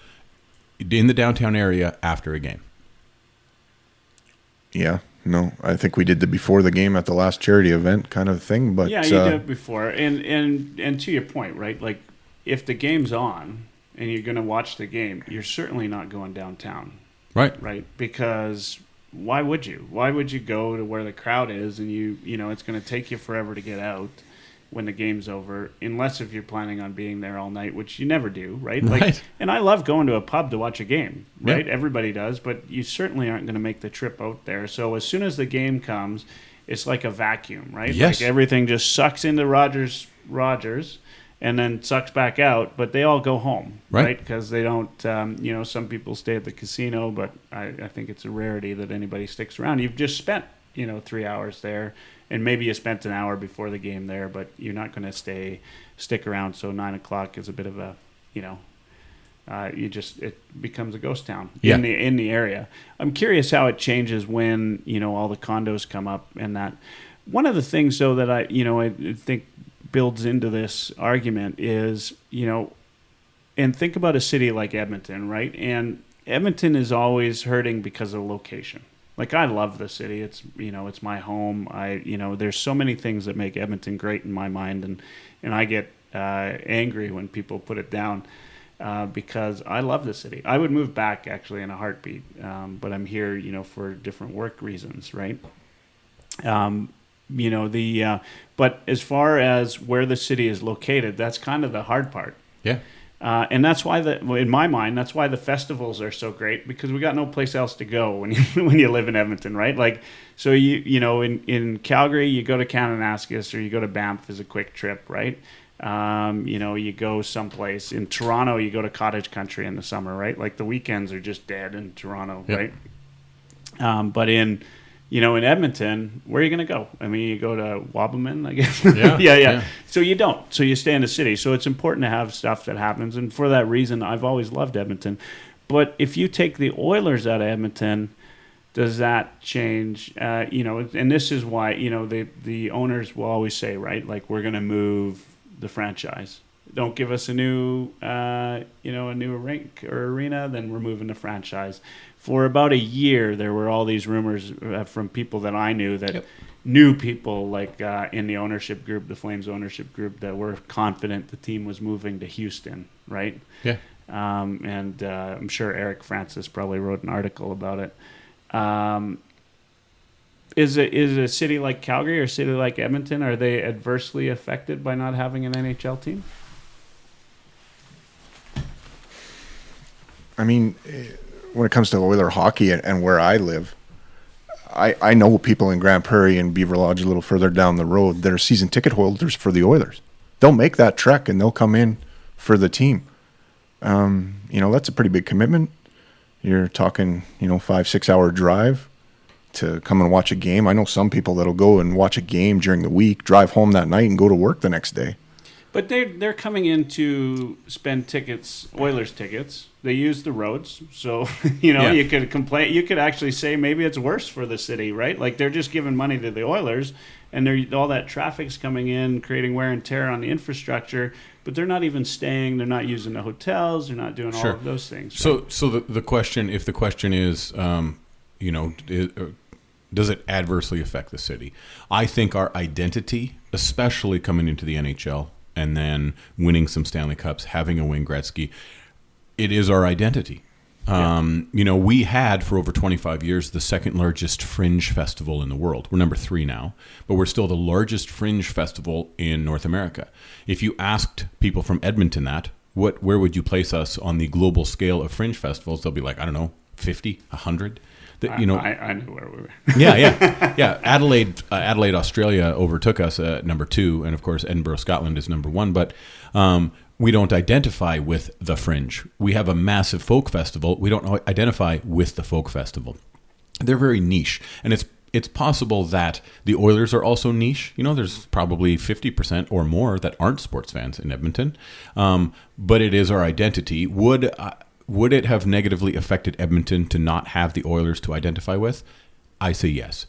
Speaker 1: in the downtown area after a game?
Speaker 4: Yeah. No, I think we did the before the game at the last charity event kind of thing. But
Speaker 3: yeah, you did it before. And to your point, right? Like, if the game's on and you're going to watch the game, you're certainly not going downtown. Right? Because why would you? Why would you go to where the crowd is and it's going to take you forever to get out when the game's over, unless if you're planning on being there all night, which you never do, right? Like, and I love going to a pub to watch a game, right? Yeah. Everybody does, but you certainly aren't going to make the trip out there. So as soon as the game comes, it's like a vacuum, right?
Speaker 1: Yes.
Speaker 3: Like everything just sucks into Rogers, and then sucks back out, but they all go home, right? Because they don't, some people stay at the casino, but I think it's a rarity that anybody sticks around. You've just spent, 3 hours there, and maybe you spent an hour before the game there, but you're not going to stick around. So 9 o'clock is a bit of a, it becomes a ghost town in the area. I'm curious how it changes when, all the condos come up and that. One of the things though that I think builds into this argument is, and think about a city like Edmonton, right? And Edmonton is always hurting because of location. Like, I love the city. It's, it's my home. There's so many things that make Edmonton great in my mind. And I get angry when people put it down because I love the city. I would move back actually in a heartbeat. But I'm here, for different work reasons, right? But as far as where the city is located, that's kind of the hard part.
Speaker 1: Yeah.
Speaker 3: And that's why in my mind, that's why the festivals are so great, because we got no place else to go when you live in Edmonton, right? Like, so in Calgary, you go to Kananaskis or you go to Banff as a quick trip, right? You go someplace. In Toronto, you go to cottage country in the summer, right? Like, the weekends are just dead in Toronto, right? But in Edmonton, where are you going to go? I mean, you go to Wabamun, I guess. Yeah. So you don't. So you stay in the city. So it's important to have stuff that happens. And for that reason, I've always loved Edmonton. But if you take the Oilers out of Edmonton, does that change? And this is why, the owners will always say, right, like, we're going to move the franchise. Don't give us a new rink or arena, then we're moving the franchise. For about a year, there were all these rumors from people that I knew that knew people like in the ownership group, the Flames ownership group, that were confident the team was moving to Houston, right?
Speaker 1: Yeah.
Speaker 3: And I'm sure Eric Francis probably wrote an article about it. Is a city like Calgary or a city like Edmonton, are they adversely affected by not having an NHL team?
Speaker 4: I mean, when it comes to Oiler hockey and where I live, I know people in Grand Prairie and Beaver Lodge a little further down the road that are season ticket holders for the Oilers. They'll make that trek and they'll come in for the team. That's a pretty big commitment. You're talking, 5-6 hour drive to come and watch a game. I know some people that'll go and watch a game during the week, drive home that night and go to work the next day.
Speaker 3: But they're coming in to spend tickets, Oilers tickets. They use the roads, so you could complain. You could actually say maybe it's worse for the city, right? Like, they're just giving money to the Oilers, and all that traffic's coming in, creating wear and tear on the infrastructure. But they're not even staying. They're not using the hotels. They're not doing all of those things. Right?
Speaker 1: So the question, if the question is, does it adversely affect the city? I think our identity, especially coming into the NHL. And then winning some Stanley Cups, having a Wayne Gretzky, it is our identity. We had for over 25 years the second largest fringe festival in the world. We're number 3 now, but we're still the largest fringe festival in North America. If you asked people from Edmonton where would you place us on the global scale of fringe festivals, they'll be like, I don't know, 50, 100.
Speaker 3: I knew where we were.
Speaker 1: Yeah. Adelaide, Australia overtook us at number 2, and of course Edinburgh, Scotland is number 1. But we don't identify with the fringe. We have a massive folk festival. We don't identify with the folk festival. They're very niche, and it's it's possible that the Oilers are also niche. There's probably 50% or more that aren't sports fans in Edmonton. But it is our identity. Would it have negatively affected Edmonton to not have the Oilers to identify with? I say yes.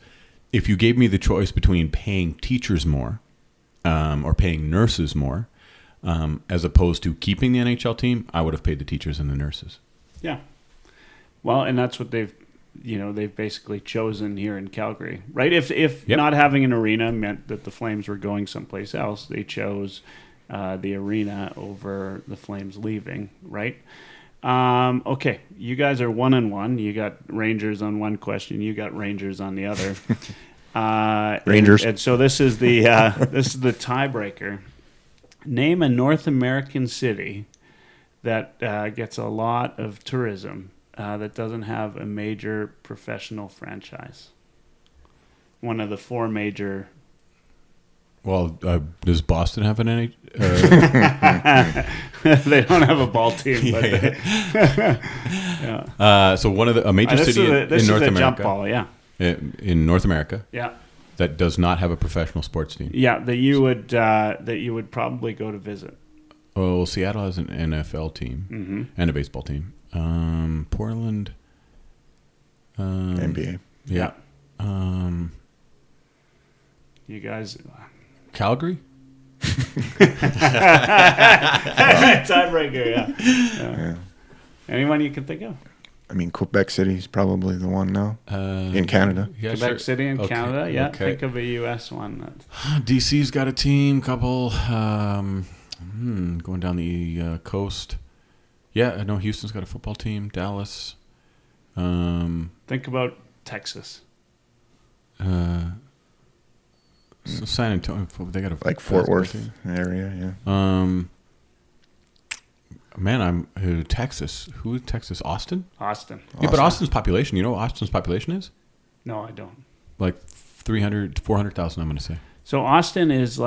Speaker 1: If you gave me the choice between paying teachers more or paying nurses more, as opposed to keeping the NHL team, I would have paid the teachers and the nurses.
Speaker 3: Yeah. Well, and that's what they've basically chosen here in Calgary, right? If not having an arena meant that the Flames were going someplace else, they chose the arena over the Flames leaving, right? Okay, you guys are 1-1. You got Rangers on one question. You got Rangers on the other.
Speaker 4: Rangers.
Speaker 3: And so this is the tiebreaker. Name a North American city that gets a lot of tourism that doesn't have a major professional franchise. One of the four major.
Speaker 1: Well, does Boston have an NHL?
Speaker 3: They don't have a ball team, but yeah.
Speaker 1: So a major city in North America.
Speaker 3: Jump ball, yeah.
Speaker 1: In North America.
Speaker 3: Yeah.
Speaker 1: That does not have a professional sports team.
Speaker 3: Yeah, that you would probably go to visit.
Speaker 1: Oh, well, Seattle has an NFL team and a baseball team. Portland.
Speaker 4: NBA.
Speaker 1: Yeah.
Speaker 3: You guys.
Speaker 1: Calgary?
Speaker 3: Tiebreaker, yeah. Anyone you can think of?
Speaker 4: I mean, Quebec City is probably the one now in Canada.
Speaker 1: Yeah,
Speaker 3: Quebec
Speaker 1: sure.
Speaker 3: City in Canada, yeah.
Speaker 1: Okay.
Speaker 3: Think of a U.S. one.
Speaker 1: DC's got a team, couple. Going down the coast. Yeah, I know Houston's got a football team. Dallas.
Speaker 3: Think about Texas.
Speaker 1: So San Antonio. They got a
Speaker 4: Fort Worth area, yeah.
Speaker 1: Man, Texas. Who is Texas? Austin?
Speaker 3: Austin.
Speaker 1: Yeah, but Austin's population. You know what Austin's population is?
Speaker 3: No, I don't.
Speaker 1: Like 300, 400,000, I'm going to say.
Speaker 3: So Austin is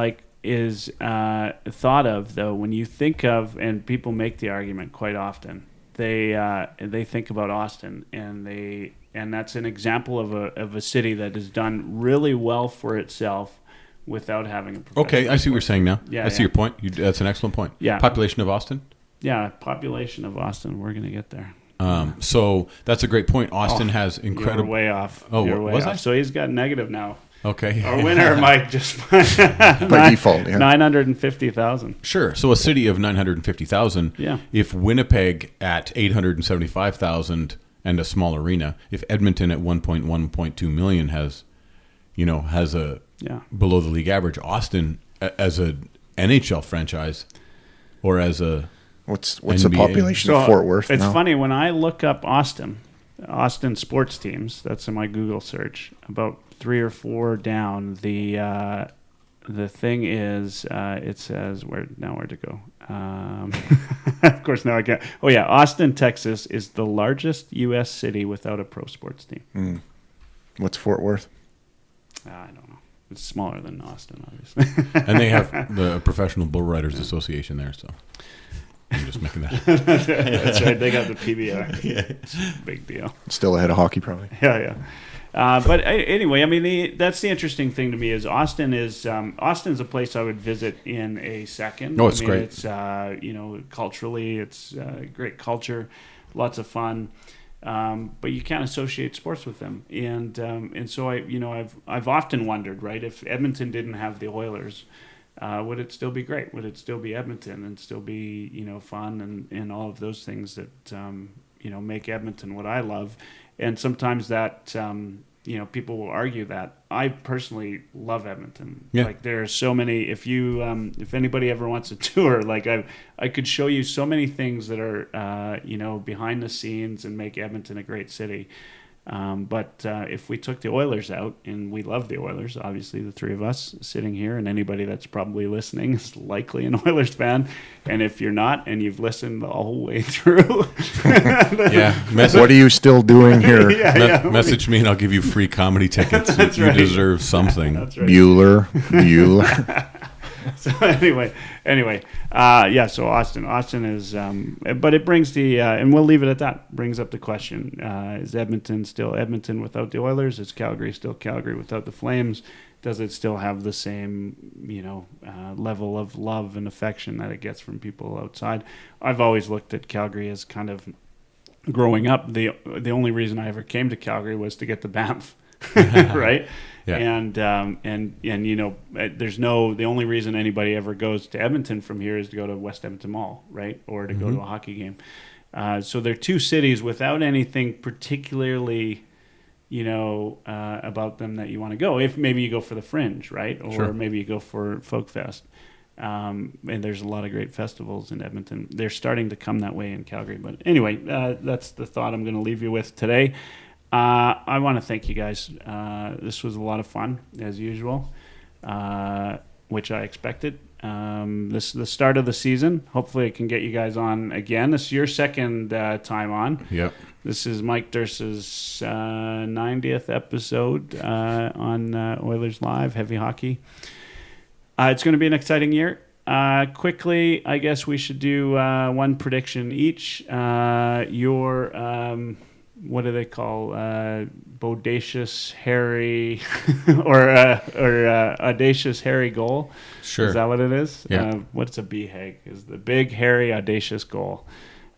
Speaker 3: thought of, though, when you think of, and people make the argument quite often, they think about Austin, and that's an example of a city that has done really well for itself without having a professional.
Speaker 1: Okay, I see what you're saying now.
Speaker 3: Yeah,
Speaker 1: I see your point. That's an excellent point.
Speaker 3: Yeah.
Speaker 1: Population of Austin?
Speaker 3: Yeah, population of Austin. We're going to get there.
Speaker 1: So that's a great point. Austin has incredible.
Speaker 3: You're way off.
Speaker 1: Oh,
Speaker 3: You're way
Speaker 1: was
Speaker 3: off.
Speaker 1: I?
Speaker 3: So he's got negative now.
Speaker 1: Okay.
Speaker 3: Our winner, Mike, just
Speaker 4: By default, yeah.
Speaker 3: 950,000.
Speaker 1: Sure. So a city of 950,000.
Speaker 3: Yeah.
Speaker 1: If Winnipeg at 875,000 and a small arena, if Edmonton at 1.2 million has a below the league average, Austin as a NHL franchise or as a
Speaker 4: What's
Speaker 1: NBA.
Speaker 4: the population of Fort Worth
Speaker 3: It's
Speaker 4: now?
Speaker 3: funny, when I look up Austin sports teams, that's in my Google search, about 3 or 4 down, the thing is, it says, where to go? Of course, now I can't. Oh, yeah, Austin, Texas is the largest U.S. city without a pro sports team.
Speaker 4: What's Fort Worth?
Speaker 3: I don't know. It's smaller than Austin, obviously.
Speaker 1: and they have the Professional Bull Riders Association there, so I'm just making that.
Speaker 3: That's right. They got the PBR. Yeah, it's a big deal.
Speaker 4: Still ahead of hockey, probably.
Speaker 3: Yeah. But anyway, I mean, that's the interesting thing to me is Austin's a place I would visit in a second.
Speaker 1: Oh, it's great.
Speaker 3: It's culturally, it's great culture, lots of fun. But you can't associate sports with them, and so I've often wondered, right, if Edmonton didn't have the Oilers, would it still be great? Would it still be Edmonton and still be fun and all of those things that make Edmonton what I love? And sometimes that people will argue that. I personally love Edmonton.
Speaker 1: Yeah.
Speaker 3: Like there are so many. If anybody ever wants a tour, like I could show you so many things that are behind the scenes and make Edmonton a great city. But if we took the Oilers out, and we love the Oilers, obviously the three of us sitting here, and anybody that's probably listening is likely an Oilers fan. And if you're not, and you've listened the whole way through,
Speaker 4: what are you still doing here?
Speaker 1: Message me and I'll give you free comedy tickets. You deserve something.
Speaker 3: That's right.
Speaker 4: Bueller.
Speaker 3: So anyway, yeah. So Austin is, but it brings the, and we'll leave it at that. Brings up the question: is Edmonton still Edmonton without the Oilers? Is Calgary still Calgary without the Flames? Does it still have the same, level of love and affection that it gets from people outside? I've always looked at Calgary as kind of, growing up, the only reason I ever came to Calgary was to get the Banff, right?
Speaker 1: Yeah.
Speaker 3: And there's the only reason anybody ever goes to Edmonton from here is to go to West Edmonton Mall, right? Or to go to a hockey game. So they're two cities without anything particularly, about them that you want to go. If maybe you go for the Fringe, right? Or
Speaker 1: Sure.
Speaker 3: maybe you go for Folk Fest. And there's a lot of great festivals in Edmonton. They're starting to come that way in Calgary. But anyway, that's the thought I'm going to leave you with today. I want to thank you guys. This was a lot of fun, as usual, which I expected. This is the start of the season. Hopefully I can get you guys on again. This is your second time on.
Speaker 1: Yep.
Speaker 3: This is Mike Dirsa's 90th episode on Oilers Live, Heavy Hockey. It's going to be an exciting year. Quickly, I guess we should do one prediction each. Your what do they call bodacious hairy or audacious hairy goal?
Speaker 1: Sure.
Speaker 3: Is that what it is?
Speaker 1: Yeah.
Speaker 3: What's a BHAG? Is the big hairy audacious goal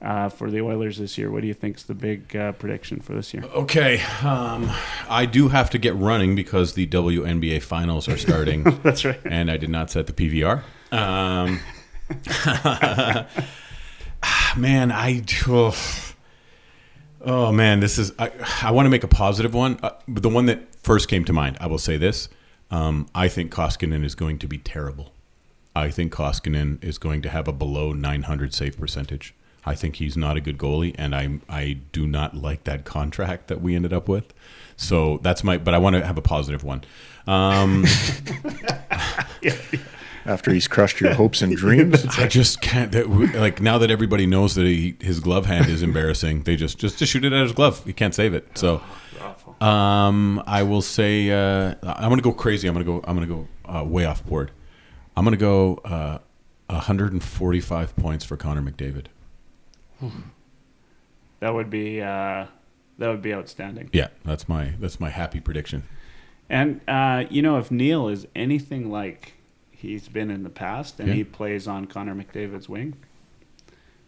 Speaker 3: for the Oilers this year? What do you think is the big prediction for this year?
Speaker 1: Okay. I do have to get running because the WNBA finals are starting.
Speaker 3: That's right.
Speaker 1: And I did not set the PVR. Man, oh man, this is. I want to make a positive one, but the one that first came to mind, I will say this: I think Koskinen is going to be terrible. I think Koskinen is going to have a below 900 save percentage. I think he's not a good goalie, and I do not like that contract that we ended up with. So that's but I want to have a positive one.
Speaker 4: After he's crushed your hopes and dreams.
Speaker 1: I just can't. Now that everybody knows that his glove hand is embarrassing, they just shoot it at his glove. You can't save it. So, I will say I'm going to go crazy. I'm going to go way off board. I'm going to go 145 points for Connor McDavid.
Speaker 3: That would be outstanding.
Speaker 1: Yeah, that's my happy prediction.
Speaker 3: And if Neil is anything like he's been in the past, and he plays on Connor McDavid's wing,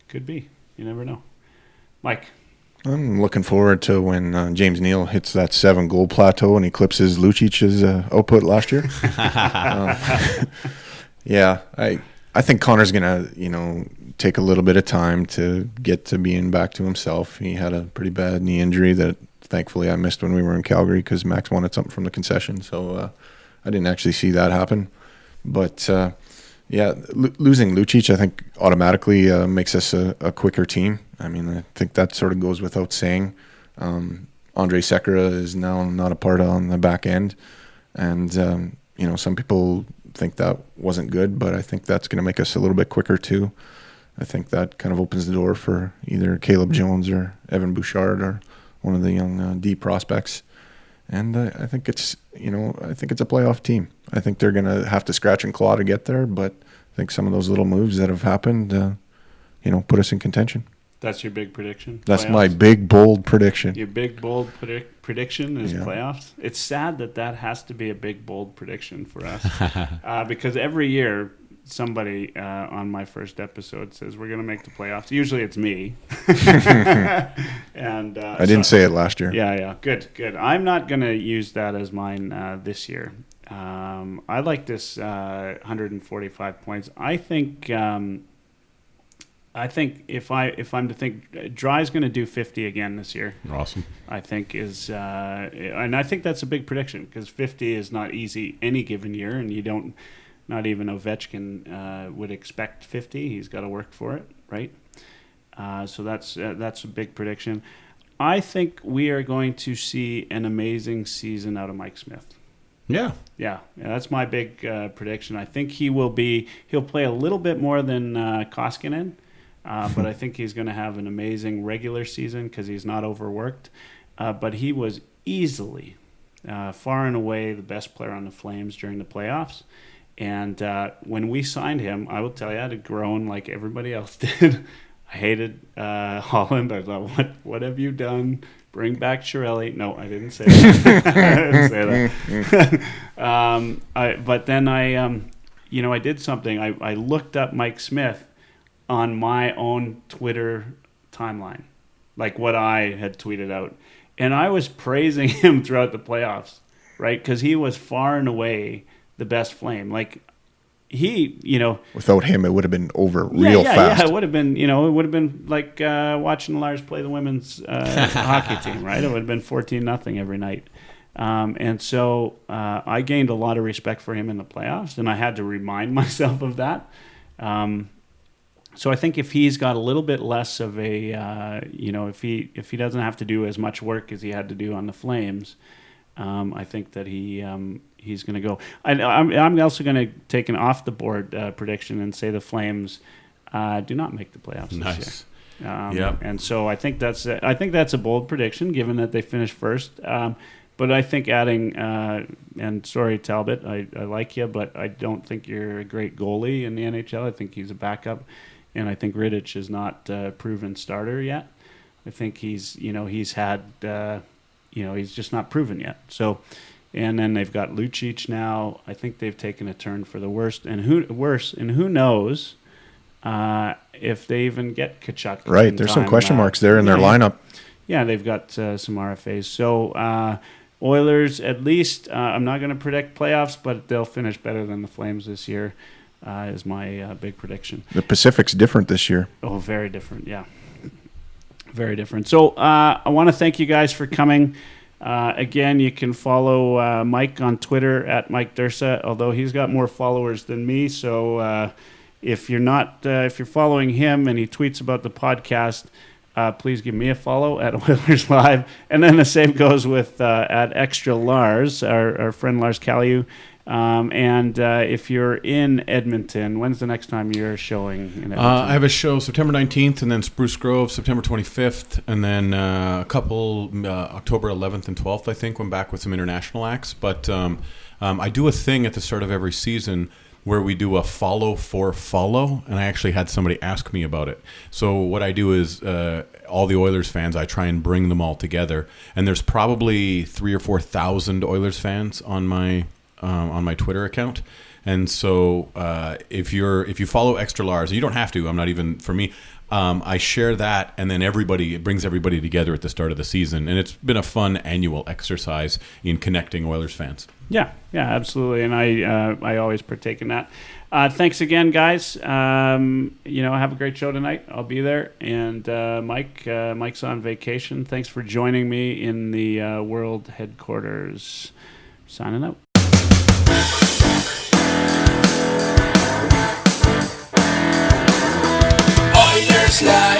Speaker 3: could be. You never know. Mike?
Speaker 4: I'm looking forward to when James Neal hits that 7-goal plateau and eclipses Lucic's output last year. Yeah, I think Connor's going to, take a little bit of time to get to being back to himself. He had a pretty bad knee injury that thankfully I missed when we were in Calgary because Max wanted something from the concession. So I didn't actually see that happen. But, losing Lucic, I think, automatically makes us a quicker team. I mean, I think that sort of goes without saying. Andre Sekera is now not a part on the back end. And, some people think that wasn't good, but I think that's going to make us a little bit quicker too. I think that kind of opens the door for either Caleb Jones or Evan Bouchard or one of the young D prospects. And I think it's a playoff team. I think they're going to have to scratch and claw to get there, but I think some of those little moves that have happened, put us in contention.
Speaker 3: That's your big prediction?
Speaker 4: That's
Speaker 3: playoffs?
Speaker 4: My big, bold prediction.
Speaker 3: Your big, bold prediction is playoffs? It's sad that has to be a big, bold prediction for us. Because every year somebody on my first episode says we're going to make the playoffs. Usually it's me. And
Speaker 4: I didn't say it last year.
Speaker 3: Yeah. Good. I'm not going to use that as mine this year. I like this 145 points. I think if I'm to think, Dry's going to do 50 again this year.
Speaker 1: Awesome.
Speaker 3: I think and I think that's a big prediction because 50 is not easy any given year, and you don't. Not even Ovechkin would expect 50. He's got to work for it, right? So that's a big prediction. I think we are going to see an amazing season out of Mike Smith.
Speaker 1: Yeah,
Speaker 3: that's my big prediction. I think he'll play a little bit more than Koskinen, but I think he's going to have an amazing regular season because he's not overworked. But he was easily, far and away, the best player on the Flames during the playoffs. And when we signed him, I will tell you, I had grown like everybody else did. I hated Holland. I thought, what have you done? Bring back Chiarelli. No, I didn't say that. I didn't say that. But then I did something. I looked up Mike Smith on my own Twitter timeline, like what I had tweeted out. And I was praising him throughout the playoffs, right? Because he was far and away the best Flame. Like, he,
Speaker 4: without him, it would have been over real fast.
Speaker 3: Yeah, it would have been like watching Lars play the women's hockey team, right? It would have been 14-0 every night. And so I gained a lot of respect for him in the playoffs, and I had to remind myself of that. So I think if he's got a little bit less of a, if he doesn't have to do as much work as he had to do on the Flames, I think that he's going to go. I'm also going to take an off the board prediction and say the Flames do not make the playoffs this year. And so I think that's a bold prediction given that they finished first. But I think adding and sorry Talbot, I like you, but I don't think you're a great goalie in the NHL. I think he's a backup, and I think Rittich is not a proven starter yet. I think he's had he's just not proven yet. So. And then they've got Lucic now. I think they've taken a turn for the worst. And who knows if they even get Tkachuk.
Speaker 4: Right, there's some question marks there in their lineup.
Speaker 3: Yeah, they've got some RFAs. So Oilers, at least, I'm not going to predict playoffs, but they'll finish better than the Flames this year, is my big prediction.
Speaker 4: The Pacific's different this year.
Speaker 3: Oh, very different, yeah. Very different. So I want to thank you guys for coming. Again, you can follow Mike on Twitter at Mike Dirsa, although he's got more followers than me. So if you're following him and he tweets about the podcast, please give me a follow at Oilers Live. And then the same goes with at Extra Lars, our friend Lars Callieou. And if you're in Edmonton, when's the next time you're showing in Edmonton?
Speaker 1: I have a show September 19th, and then Spruce Grove September 25th, and then a couple October 11th and 12th, I think. I'm back with some international acts. But I do a thing at the start of every season where we do a follow for follow, and I actually had somebody ask me about it. So what I do is all the Oilers fans, I try and bring them all together, and there's probably 3,000 or 4,000 Oilers fans on my Twitter account. And so if you follow Extra Lars, you don't have to, I'm not even, for me, I share that, and then it brings everybody together at the start of the season, and it's been a fun annual exercise in connecting Oilers fans.
Speaker 3: Yeah, absolutely, and I always partake in that. Thanks again, guys. Have a great show tonight. I'll be there, and Mike's on vacation. Thanks for joining me in the world headquarters. Signing out.
Speaker 2: Oilerslive.